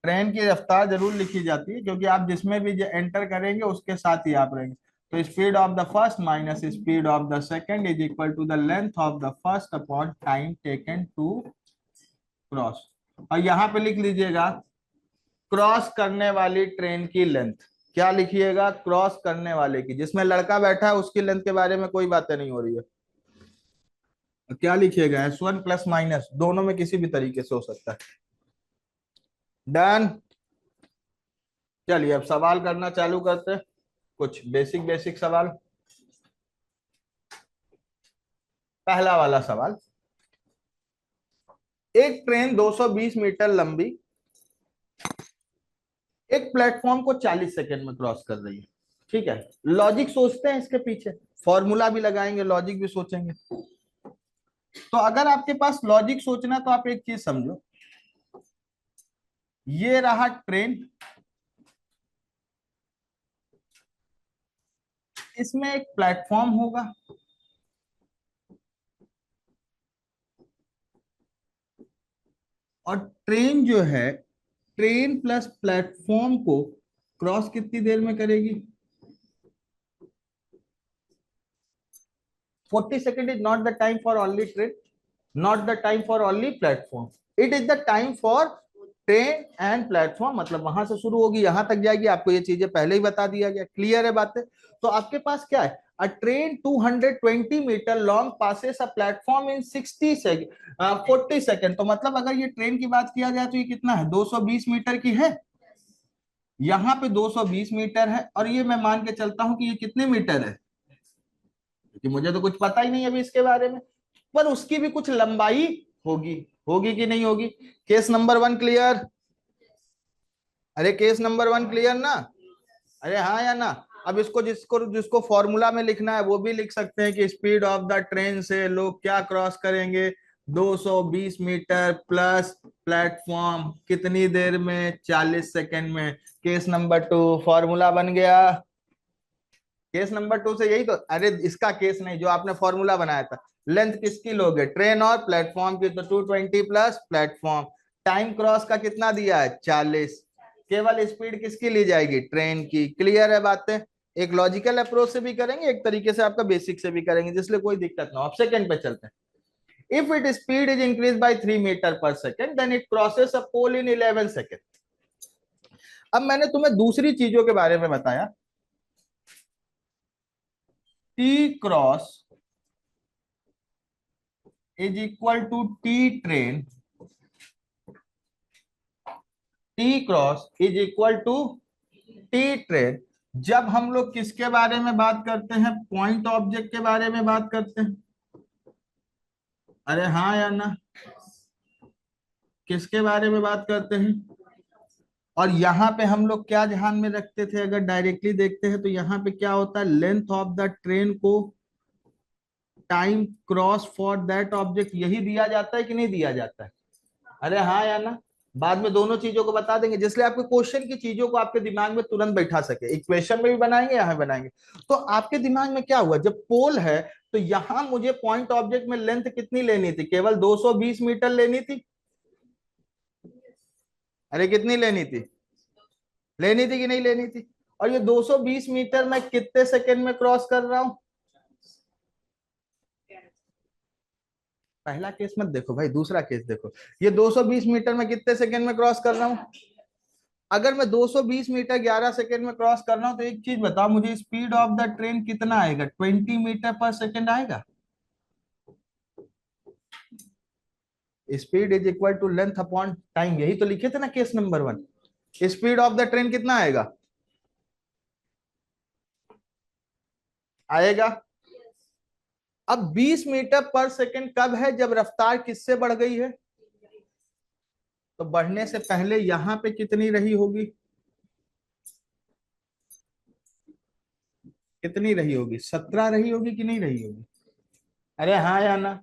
ट्रेन की रफ्तार जरूर लिखी जाती है, क्योंकि आप जिसमें भी एंटर करेंगे उसके साथ ही आप रहेंगे। तो speed of the first minus speed of the second is equal to the length of the first upon time taken to cross. और यहाँ पे लिख लीजिएगा क्रॉस करने वाली ट्रेन की लेंथ। क्या लिखिएगा, क्रॉस करने वाले की, जिसमें लड़का बैठा है उसकी लेंथ के बारे में कोई बातें नहीं हो रही है। क्या लिखिएगा, S1 प्लस माइनस, दोनों में किसी भी तरीके से हो सकता है। डन, चलिए अब सवाल करना चालू करते हैं। कुछ बेसिक बेसिक सवाल। पहला वाला सवाल, एक ट्रेन 220 मीटर लंबी एक प्लेटफॉर्म को 40 सेकंड में क्रॉस कर रही है। ठीक है, लॉजिक सोचते हैं इसके पीछे, फॉर्मूला भी लगाएंगे, लॉजिक भी सोचेंगे। तो अगर आपके पास लॉजिक सोचना तो आप एक चीज समझो, ये रहा ट्रेन, इसमें एक प्लेटफॉर्म होगा, और ट्रेन जो है, ट्रेन प्लस प्लेटफॉर्म को क्रॉस कितनी देर में करेगी? 40 second is not the time for only train, not the time for only platform, it is the time for train and platform. मतलब वहां से शुरू होगी यहां तक जाएगी, आपको ये चीजें पहले ही बता दिया गया, क्लियर है बातें। तो आपके पास क्या है, a train 220 metre long passes a platform in 60 second 40 second. तो मतलब अगर ये ट्रेन की बात किया जाए तो ये कितना है, 220 मीटर की है। यहाँ पे 220 मीटर है, और ये मैं मान के चलता हूं कि ये कितने मीटर है, क्योंकि मुझे तो कुछ पता ही नहीं अभी इसके बारे में, पर उसकी भी कुछ लंबाई होगी। होगी कि नहीं होगी? Case number 1 clear? अरे केस नंबर 1 क्लियर ना? अरे हाँ या ना? अब इसको जिसको जिसको फॉर्मूला में लिखना है वो भी लिख सकते हैं कि स्पीड ऑफ द ट्रेन से लोग क्या क्रॉस करेंगे, 220 मीटर प्लस प्लेटफॉर्म कितनी देर में, 40 सेकंड में। केस नंबर 2 फॉर्मूला बन गया। केस नंबर 2 से यही तो, अरे इसका केस नहीं, जो आपने फॉर्मूला बनाया था, लेंथ किसकी लोगे, ट्रेन और प्लेटफॉर्म की, तो 220 प्लस प्लेटफॉर्म, टाइम क्रॉस का कितना दिया है, 40, केवल स्पीड किसकी ली जाएगी, ट्रेन की। क्लियर है बातें? एक लॉजिकल अप्रोच से भी करेंगे, एक तरीके से आपका बेसिक से भी करेंगे, जिसलिए कोई दिक्कत ना हो। अब सेकंड पे चलते हैं। If it speed is increase by 3 metre per second then it crosses a pole in 11 second. अब मैंने तुम्हें दूसरी चीजों के बारे में बताया, T cross is equal to T train, T cross is equal to T train. जब हम लोग किसके बारे में बात करते हैं, पॉइंट ऑब्जेक्ट के बारे में बात करते हैं। अरे हाँ या ना? किसके बारे में बात करते हैं? और यहाँ पे हम लोग क्या ध्यान में रखते थे, अगर डायरेक्टली देखते हैं तो यहाँ पे क्या होता है, लेंथ ऑफ द ट्रेन को time cross for that object, यही दिया जाता है कि नहीं दिया जाता है? अरे हाँ या ना? बाद में दोनों चीजों को बता देंगे, जिसलिए आपके क्वेश्चन की चीजों को आपके दिमाग में तुरंत बैठा सके, इक्वेशन में भी बनाएंगे यहाँ बनाएंगे। तो आपके दिमाग में क्या हुआ, जब पोल है तो यहां मुझे पॉइंट ऑब्जेक्ट में लेंथ कितनी लेनी थी, केवल 220 मीटर लेनी थी। अरे कितनी लेनी थी, लेनी थी कि नहीं लेनी थी? और ये 220 मीटर मैं कितने सेकंड में क्रॉस कर रहा हूं? पहला केस मत देखो भाई, दूसरा केस देखो। ये 220 मीटर में कितने सेकंड में क्रॉस कर रहा हूं? अगर मैं 220 मीटर 11 सेकंड में क्रॉस कर रहा हूं तो एक चीज बताओ मुझे, स्पीड ऑफ द ट्रेन कितना आएगा, 20 मीटर पर सेकंड आएगा। Speed is equal to length upon time, यही तो लिखे थे ना case number 1। Speed of the train कितना आएगा, आएगा। अब 20 मीटर पर सेकंड कब है, जब रफ्तार किससे बढ़ गई है? तो बढ़ने से पहले यहां पे कितनी रही होगी, कितनी रही होगी, 17 रही होगी कि नहीं रही होगी? अरे हाँ या ना?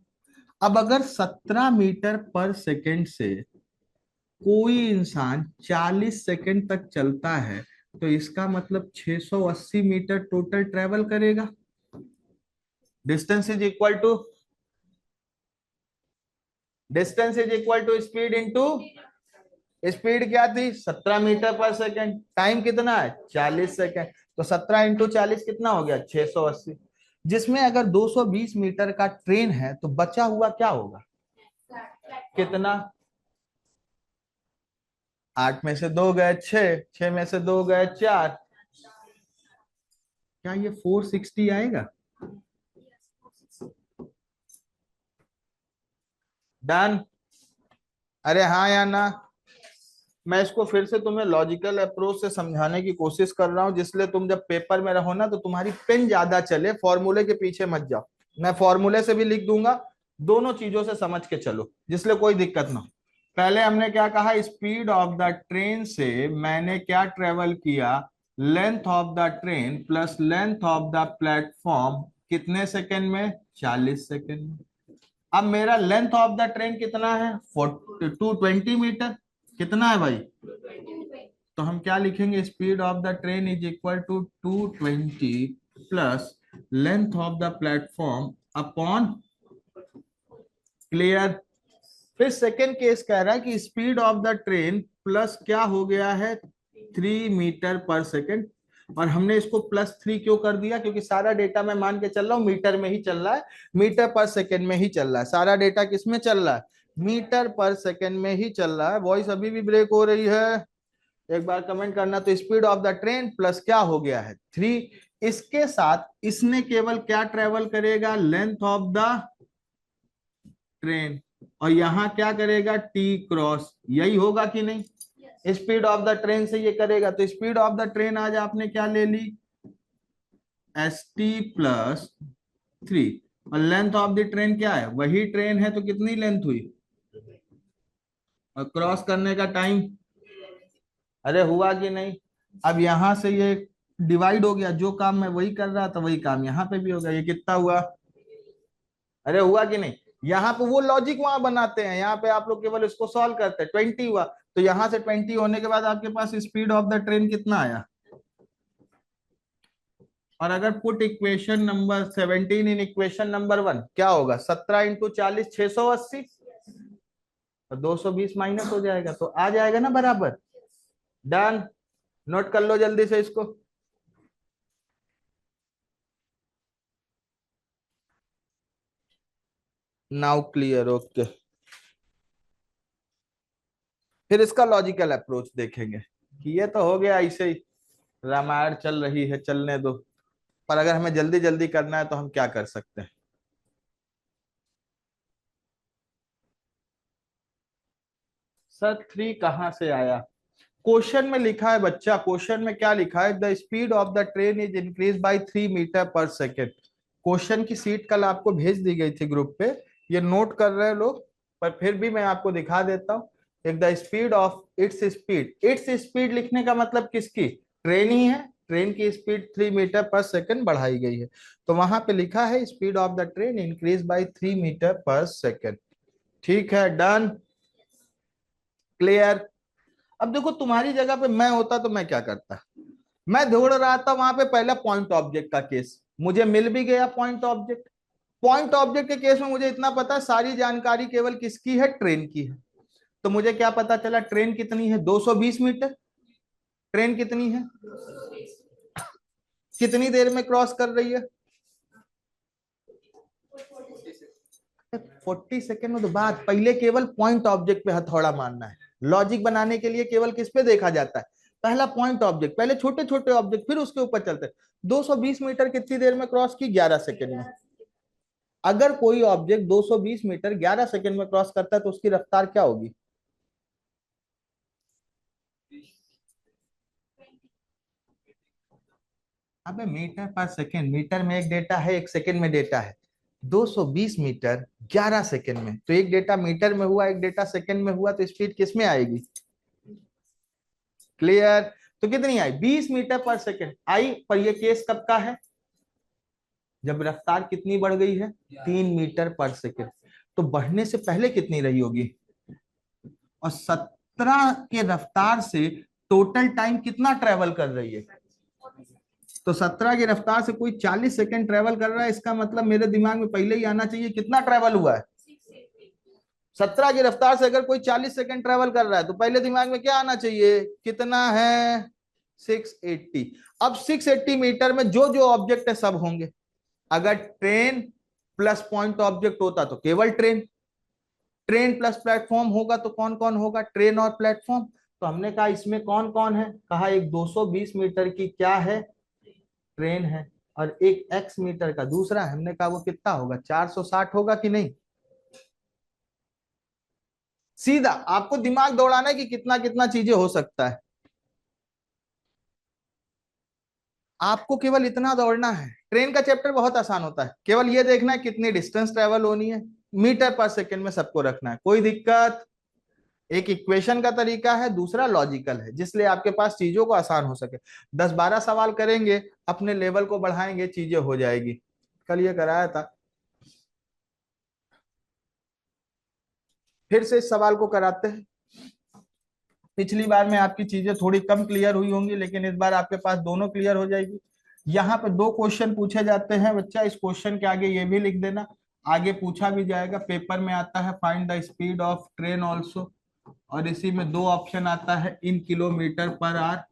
अब अगर 17 मीटर पर सेकंड से कोई इंसान 40 सेकंड तक चलता है, तो इसका मतलब 680 मीटर टोटल ट्रेवल करेगा। Distance is equal to, distance is equal to speed into, speed क्या थी, 17 मीटर पर सेकंड, टाइम कितना है, 40 सेकंड। तो 17 इंटू 40 कितना हो गया, 680। जिसमें अगर 220 मीटर का ट्रेन है तो बचा हुआ क्या होगा, कितना, 8 में से 2 गए 6, 6 में से 2 गए 4, क्या ये 460 आएगा? डन? अरे हाँ या ना? मैं इसको फिर से तुम्हें लॉजिकल अप्रोच से समझाने की कोशिश कर रहा हूं, जिसलिए तुम जब पेपर में रहो ना तो तुम्हारी पेन ज्यादा चले, फॉर्मूले के पीछे मत जाओ। मैं फॉर्मूले से भी लिख दूंगा, दोनों चीजों से समझ के चलो जिसलिए कोई दिक्कत ना हो। पहले हमने क्या कहा, स्पीड ऑफ द ट्रेन से मैंने क्या ट्रेवल किया, length of the train plus length of the platform, कितने सेकंड में, 40 सेकंड में। अब मेरा लेंथ ऑफ द ट्रेन कितना है, 220 मीटर, कितना है भाई, तो हम क्या लिखेंगे, speed of the train is equal to 220 plus length of the platform upon, clear. फिर सेकेंड केस कह रहा है कि speed of the train plus क्या हो गया है, 3 मीटर पर सेकेंड। और हमने इसको +3 क्यों कर दिया, क्योंकि सारा डेटा मैं मान के चल रहा हूं मीटर में ही चल रहा है, मीटर पर सेकेंड में ही चल रहा है, सारा डेटा किस में चल रहा है, मीटर पर सेकेंड में ही चल रहा है। वॉइस अभी भी ब्रेक हो रही है, एक बार कमेंट करना। तो speed of the train plus क्या हो गया है, 3, इसके साथ इसने केवल क्या ट्रेवल करेगा, लेंथ ऑफ द ट्रेन, और यहां क्या करेगा, टी क्रॉस, यही होगा कि नहीं, स्पीड ऑफ द ट्रेन से ये करेगा। तो स्पीड ऑफ द ट्रेन आज आपने क्या ले ली, ST+3, और लेंथ ऑफ द ट्रेन क्या है, वही ट्रेन है, तो कितनी लेंथ हुई, और क्रॉस करने का टाइम, अरे हुआ कि नहीं। अब यहां से ये डिवाइड हो गया, जो काम मैं वही कर रहा था वही काम यहाँ पे भी हो गया, ये कितना हुआ, अरे हुआ कि नहीं। यहाँ पे वो लॉजिक वहां बनाते हैं, यहाँ पे आप लोग केवल इसको सॉल्व करते हैं, 20 हुआ, तो यहां से 20 होने के बाद आपके पास स्पीड ऑफ द ट्रेन कितना आया। और अगर put equation number 17 in equation number 1, क्या होगा, 17 × 40 680, और 220 माइनस हो जाएगा, तो आ जाएगा ना बराबर। डन, नोट कर लो जल्दी से इसको। Now clear, okay. फिर इसका लॉजिकल अप्रोच देखेंगे कि ये तो हो गया ऐसे ही, रामायण चल रही है, चलने दो। पर अगर हमें जल्दी जल्दी करना है तो हम क्या कर सकते हैं। सर 3 कहां से आया, क्वेश्चन में लिखा है बच्चा, क्वेश्चन में क्या लिखा है, the speed of the train is increase by 3 metre per second. Question की सीट कल आपको भेज दी गई थी ग्रुप पे, ये नोट कर रहे हैं लोग, पर फिर भी मैं आपको दिखा देता हूँ। एक, the speed of its speed, its speed लिखने का मतलब किसकी, ट्रेन ही है, ट्रेन की स्पीड 3 मीटर पर सेकेंड बढ़ाई गई है, तो वहां पे लिखा है speed of the train increase by 3 metre per second. ठीक है, डन, क्लियर। अब देखो तुम्हारी जगह पे मैं होता तो मैं क्या करता, मैं दौड़ रहा था वहां पे, पहला पॉइंट ऑब्जेक्ट का केस, मुझे मिल भी गया पॉइंट ऑब्जेक्ट। पॉइंट ऑब्जेक्ट के केस में मुझे इतना पता है सारी जानकारी केवल किसकी है, ट्रेन की है। तो मुझे क्या पता चला, ट्रेन कितनी है, 220 मीटर, ट्रेन कितनी है, कितनी देर में क्रॉस कर रही है, 40 सेकेंड में। तो बात पहले केवल पॉइंट ऑब्जेक्ट पे हथौड़ा मारना है, लॉजिक बनाने के लिए केवल किस पे देखा जाता है, पहला पॉइंट ऑब्जेक्ट, पहले छोटे छोटे ऑब्जेक्ट फिर उसके ऊपर चलते हैं। 220 मीटर कितनी देर में क्रॉस की, 11 सेकेंड में। अगर कोई ऑब्जेक्ट 220 मीटर 11 सेकेंड में क्रॉस करता है तो उसकी रफ्तार क्या होगी, अबे मीटर पर सेकेंड, मीटर में एक डेटा है, एक सेकेंड में डेटा है, 220 मीटर 11 सेकेंड में, तो एक डेटा मीटर में हुआ, एक डेटा सेकेंड में हुआ, तो स्पीड किस में आएगी, क्लियर। तो कितनी आई, 20 मीटर पर सेकेंड आई, पर ये केस कब का है, जब रफ्तार कितनी बढ़ गई है, 3 मीटर पर सेकेंड। तो बढ़ने से पहले कितनी रही होगी, और 17 के रफ्तार से टोटल टाइम कितना ट्रेवल कर रही है, तो 17 की रफ्तार से कोई 40 सेकेंड ट्रेवल कर रहा है, इसका मतलब मेरे दिमाग में पहले ही आना चाहिए कितना ट्रेवल हुआ है, 17 की रफ्तार से अगर कोई 40 सेकेंड ट्रेवल कर रहा है तो पहले दिमाग में क्या आना चाहिए, कितना है, 680। अब 680 मीटर में जो जो ऑब्जेक्ट है सब होंगे, अगर ट्रेन प्लस पॉइंट ऑब्जेक्ट होता तो केवल ट्रेन, ट्रेन प्लस प्लेटफॉर्म होगा तो कौन कौन होगा, ट्रेन और प्लेटफॉर्म। तो हमने कहा इसमें कौन कौन है, कहा एक 220 मीटर की क्या है, ट्रेन है, और एक x मीटर का दूसरा है, हमने कहा वो कितना होगा, 460 होगा कि नहीं, सीधा आपको दिमाग दौड़ाना है कि कितना कितना चीजें हो सकता है, आपको केवल इतना दौड़ना है। ट्रेन का चैप्टर बहुत आसान होता है, केवल ये देखना है कितनी डिस्टेंस ट्रेवल होनी है, मीटर पर सेकंड में सबको रखना है, कोई दिक्कत। एक इक्वेशन का तरीका है, दूसरा लॉजिकल है, जिसलिए आपके पास चीजों को आसान हो सके। 10-12 सवाल करेंगे, अपने लेवल को बढ़ाएंगे, चीजें हो जाएगी। कल ये कराया था, फिर से इस सवाल को कराते हैं। पिछली बार में आपकी चीजें थोड़ी कम क्लियर हुई होंगी, लेकिन इस बार आपके पास दोनों क्लियर हो जाएगी। यहाँ पे दो क्वेश्चन पूछे जाते हैं बच्चा, इस क्वेश्चन के आगे ये भी लिख देना, आगे पूछा भी जाएगा, पेपर में आता है find the speed of train also, और इसी में दो ऑप्शन आता है इन kilometre per our,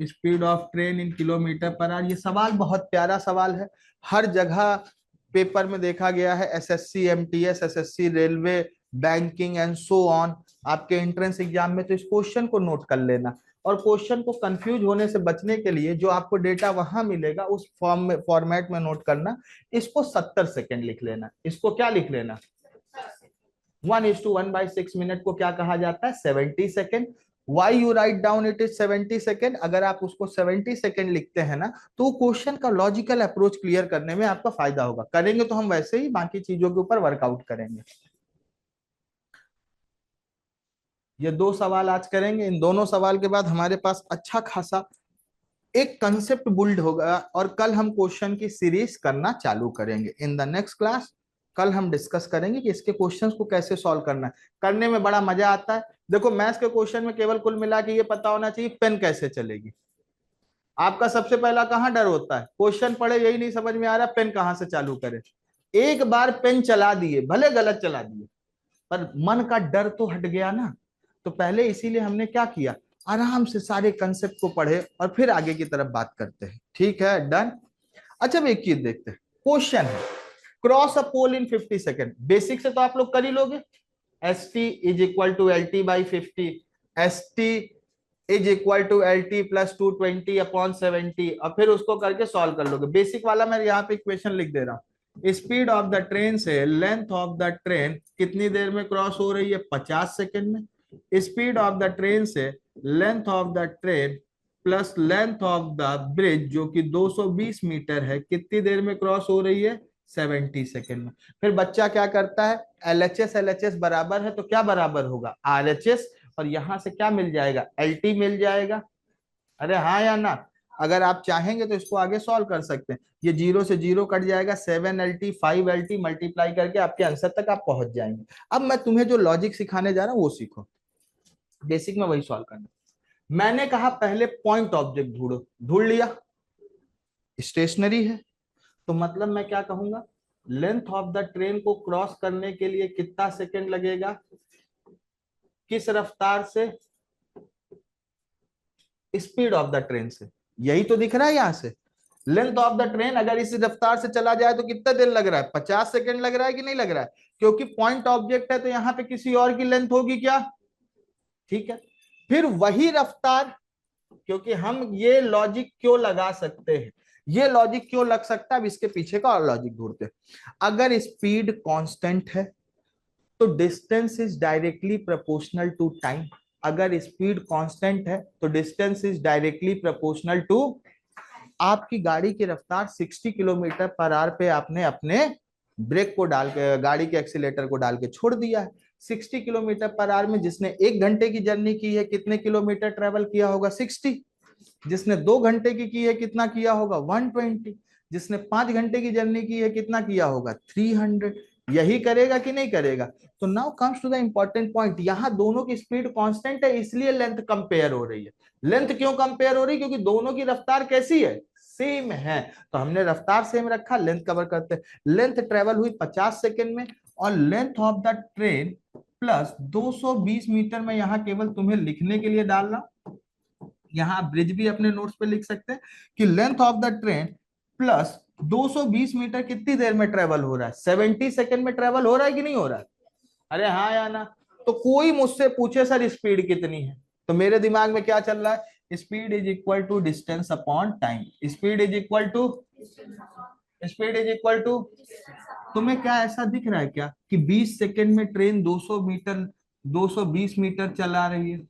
speed of train in kilometre per our. ये सवाल बहुत प्यारा सवाल है, हर जगह पेपर में देखा गया है, SSC MTS, SSC railway, banking and so on, आपके एंट्रेंस एग्जाम में। तो इस क्वेश्चन को नोट कर लेना, और क्वेश्चन को कंफ्यूज होने से बचने के लिए जो आपको डेटा वहां मिलेगा उस फॉर्मेट में नोट करना। इसको 70 सेकेंड लिख लेना, इसको क्या लिख लेना, 1:1/6 मिनट को क्या कहा जाता है, 70 second. Why you write down it is 70 second, अगर आप उसको 70 सेकेंड लिखते हैं ना, तो क्वेश्चन का लॉजिकल अप्रोच क्लियर करने में आपका फायदा होगा। करेंगे तो हम वैसे ही बाकी चीजों के ऊपर वर्कआउट करेंगे। ये दो सवाल आज करेंगे, इन दोनों सवाल के बाद हमारे पास अच्छा खासा एक कंसेप्ट बिल्ड होगा, और कल हम क्वेश्चन की सीरीज करना चालू करेंगे इन द नेक्स्ट क्लास। कल हम डिस्कस करेंगे कि इसके क्वेश्चंस को कैसे सॉल्व करना है, करने में बड़ा मजा आता है। देखो मैथ्स के क्वेश्चन में केवल कुल मिला के ये पता होना चाहिए पेन कैसे चलेगी। आपका सबसे पहला कहाँ डर होता है, क्वेश्चन पढ़े यही नहीं समझ में आ रहा पेन कहाँ से चालू करें। एक बार पेन चला दिए, भले गलत चला दिए, पर मन का डर तो हट गया ना। तो पहले इसीलिए हमने क्या किया, आराम से सारे कंसेप्ट को पढ़े और फिर आगे की तरफ बात करते हैं। ठीक है, डन। अच्छा अब एक चीज देखते हैं, क्वेश्चन है cross a pole in 50 second. Basic से तो आप लोग कर ही लोगे, S T is equal to L T by 50, S T is equal to L T plus 220/70, और फिर उसको करके सॉल्व कर लोगे। बेसिक वाला मैं यहाँ पे इक्वेशन लिख दे रहा हूँ। स्पीड ऑफ द ट्रेन से लेंथ ऑफ द ट्रेन कितनी देर में क्रॉस हो रही है, 50 सेकेंड में। स्पीड ऑफ द ट्रेन से length of the train plus length of the bridge जो कि 220 मीटर है, कितनी देर में क्रॉस हो रही है, 70 सेकेंड में। फिर बच्चा क्या करता है, एलएचएस एलएचएस बराबर है, तो क्या बराबर होगा, आरएचएस, और यहां से क्या मिल जाएगा, एलटी मिल जाएगा। अरे हाँ या ना, अगर आप चाहेंगे तो इसको आगे सॉल्व कर सकते हैं। ये 0 से 0 कट जाएगा, 7LT 5LT मल्टीप्लाई करके आपके आंसर तक आप पहुंच जाएंगे। अब मैं तुम्हें जो लॉजिक सिखाने जा रहा हूं वो सीखो, बेसिक में वही सॉल्व करना। मैंने कहा पहले पॉइंट ऑब्जेक्ट ढूंढो, ढूंढ लिया, स्टेशनरी है, तो मतलब मैं क्या कहूंगा, लेंथ ऑफ द ट्रेन को क्रॉस करने के लिए कितना सेकेंड लगेगा, किस रफ्तार से, स्पीड ऑफ द ट्रेन से। यही तो दिख रहा है यहां से, लेंथ ऑफ द ट्रेन अगर इसी रफ्तार से चला जाए तो कितना देर लग रहा है, 50 सेकेंड लग रहा है कि नहीं लग रहा है, क्योंकि पॉइंट ऑब्जेक्ट है तो यहाँ पे किसी और की लेंथ होगी क्या, ठीक है। फिर वही रफ्तार, क्योंकि हम ये लॉजिक क्यों लगा सकते हैं, ये लॉजिक क्यों लग सकता है, अब इसके पीछे का और लॉजिक ढूंढते हैं। अगर स्पीड कांस्टेंट है तो distance is directly proportional to time. अगर स्पीड कांस्टेंट है तो distance is directly proportional to, आपकी गाड़ी की रफ्तार 60 किलोमीटर पर आवर पे आपने अपने ब्रेक को डाल के, गाड़ी के एक्सीलेटर को डाल के छोड़ दिया है। 60 किलोमीटर पर आवर में जिसने 1 घंटे की जर्नी की है कितने किलोमीटर ट्रेवल किया होगा, 60। जिसने 2 घंटे की है कितना किया होगा, 120। जिसने 5 घंटे की जर्नी की है कितना किया होगा, 300। यही करेगा कि नहीं करेगा। तो now comes to the important point, यहाँ दोनों की स्पीड कांस्टेंट है इसलिए लेंथ कंपेयर हो रही है। लेंथ क्यों कंपेयर हो रही है, क्योंकि दोनों की रफ्तार कैसी है, सेम है। तो हमने रफ्तार सेम रखा, लेंथ कवर करते हैं। लेंथ ट्रेवल हुई 50 सेकेंड में, और length of the train plus 220 metre में, यहाँ केवल तुम्हें लिखने के लिए डालना, यहाँ ब्रिज भी अपने नोट्स पे लिख सकते हैं कि length of the train plus 220 metre कितनी देर में ट्रेवल हो रहा है, 70 सेकेंड में ट्रेवल हो रहा है कि नहीं हो रहा है। अरे हाँ या ना। तो कोई मुझसे पूछे सर स्पीड कितनी है, तो मेरे दिमाग में क्या चल रहा है, speed is equal to distance upon time. Speed is equal to, speed is equal to, तुम्हें क्या ऐसा दिख रहा है क्या कि 20 सेकेंड में ट्रेन 200 मीटर 220 मीटर चला रही है।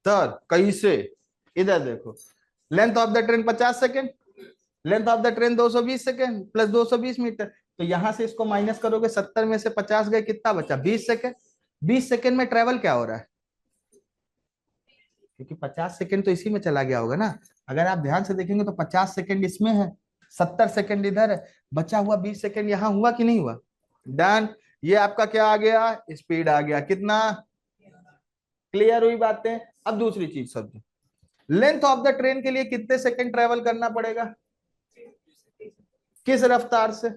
सर कैसे? इधर देखो, length of the train 50 second, length of the train 220 second plus 220 metre. तो यहां से इसको माइनस करोगे, 70 में से 50 गए, कितना बचा? 20 सेकेंड। 20 सेकेंड में ट्रेवल क्या हो रहा है? क्योंकि 50 सेकेंड तो इसी में चला गया होगा ना। अगर आप ध्यान से देखेंगे तो 50 सेकेंड इसमें है, 70 सेकेंड इधर है, बचा हुआ 20 सेकेंड यहाँ हुआ कि नहीं हुआ? डन। ये आपका क्या आ गया? स्पीड आ गया। कितना? क्लियर हुई बातें? अब दूसरी चीज समझो, लेंथ ऑफ द ट्रेन के लिए कितने सेकंड ट्रेवल करना पड़ेगा? किस रफ्तार से?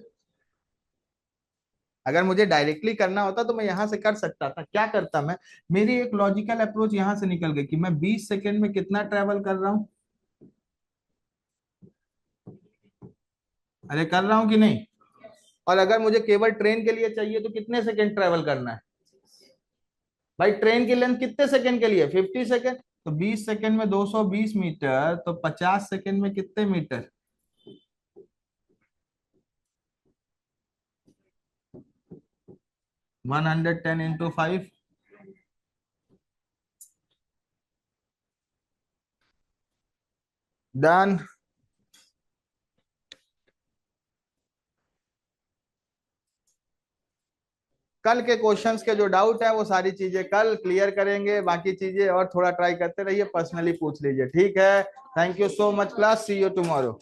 अगर मुझे डायरेक्टली करना होता तो मैं यहां से कर सकता था। क्या करता मैं? मेरी एक लॉजिकल अप्रोच यहां से निकल गई कि मैं 20 सेकंड में कितना ट्रेवल कर रहा हूं। अरे कर रहा हूं कि नहीं? और अगर मुझे केवल ट्रेन के लिए चाहिए तो कितने सेकंड ट्रेवल करना है? भाई ट्रेन की लेंथ कितने सेकंड के लिए? 50 सेकंड। तो 20 सेकंड में 220 मीटर, तो 50 सेकंड में कितने मीटर? 110 × 5। डन। कल के क्वेश्चंस के जो डाउट है वो सारी चीजें कल क्लियर करेंगे, बाकी चीजें और थोड़ा ट्राई करते रहिए, पर्सनली पूछ लीजिए, ठीक है? Thank you so much class, see you tomorrow.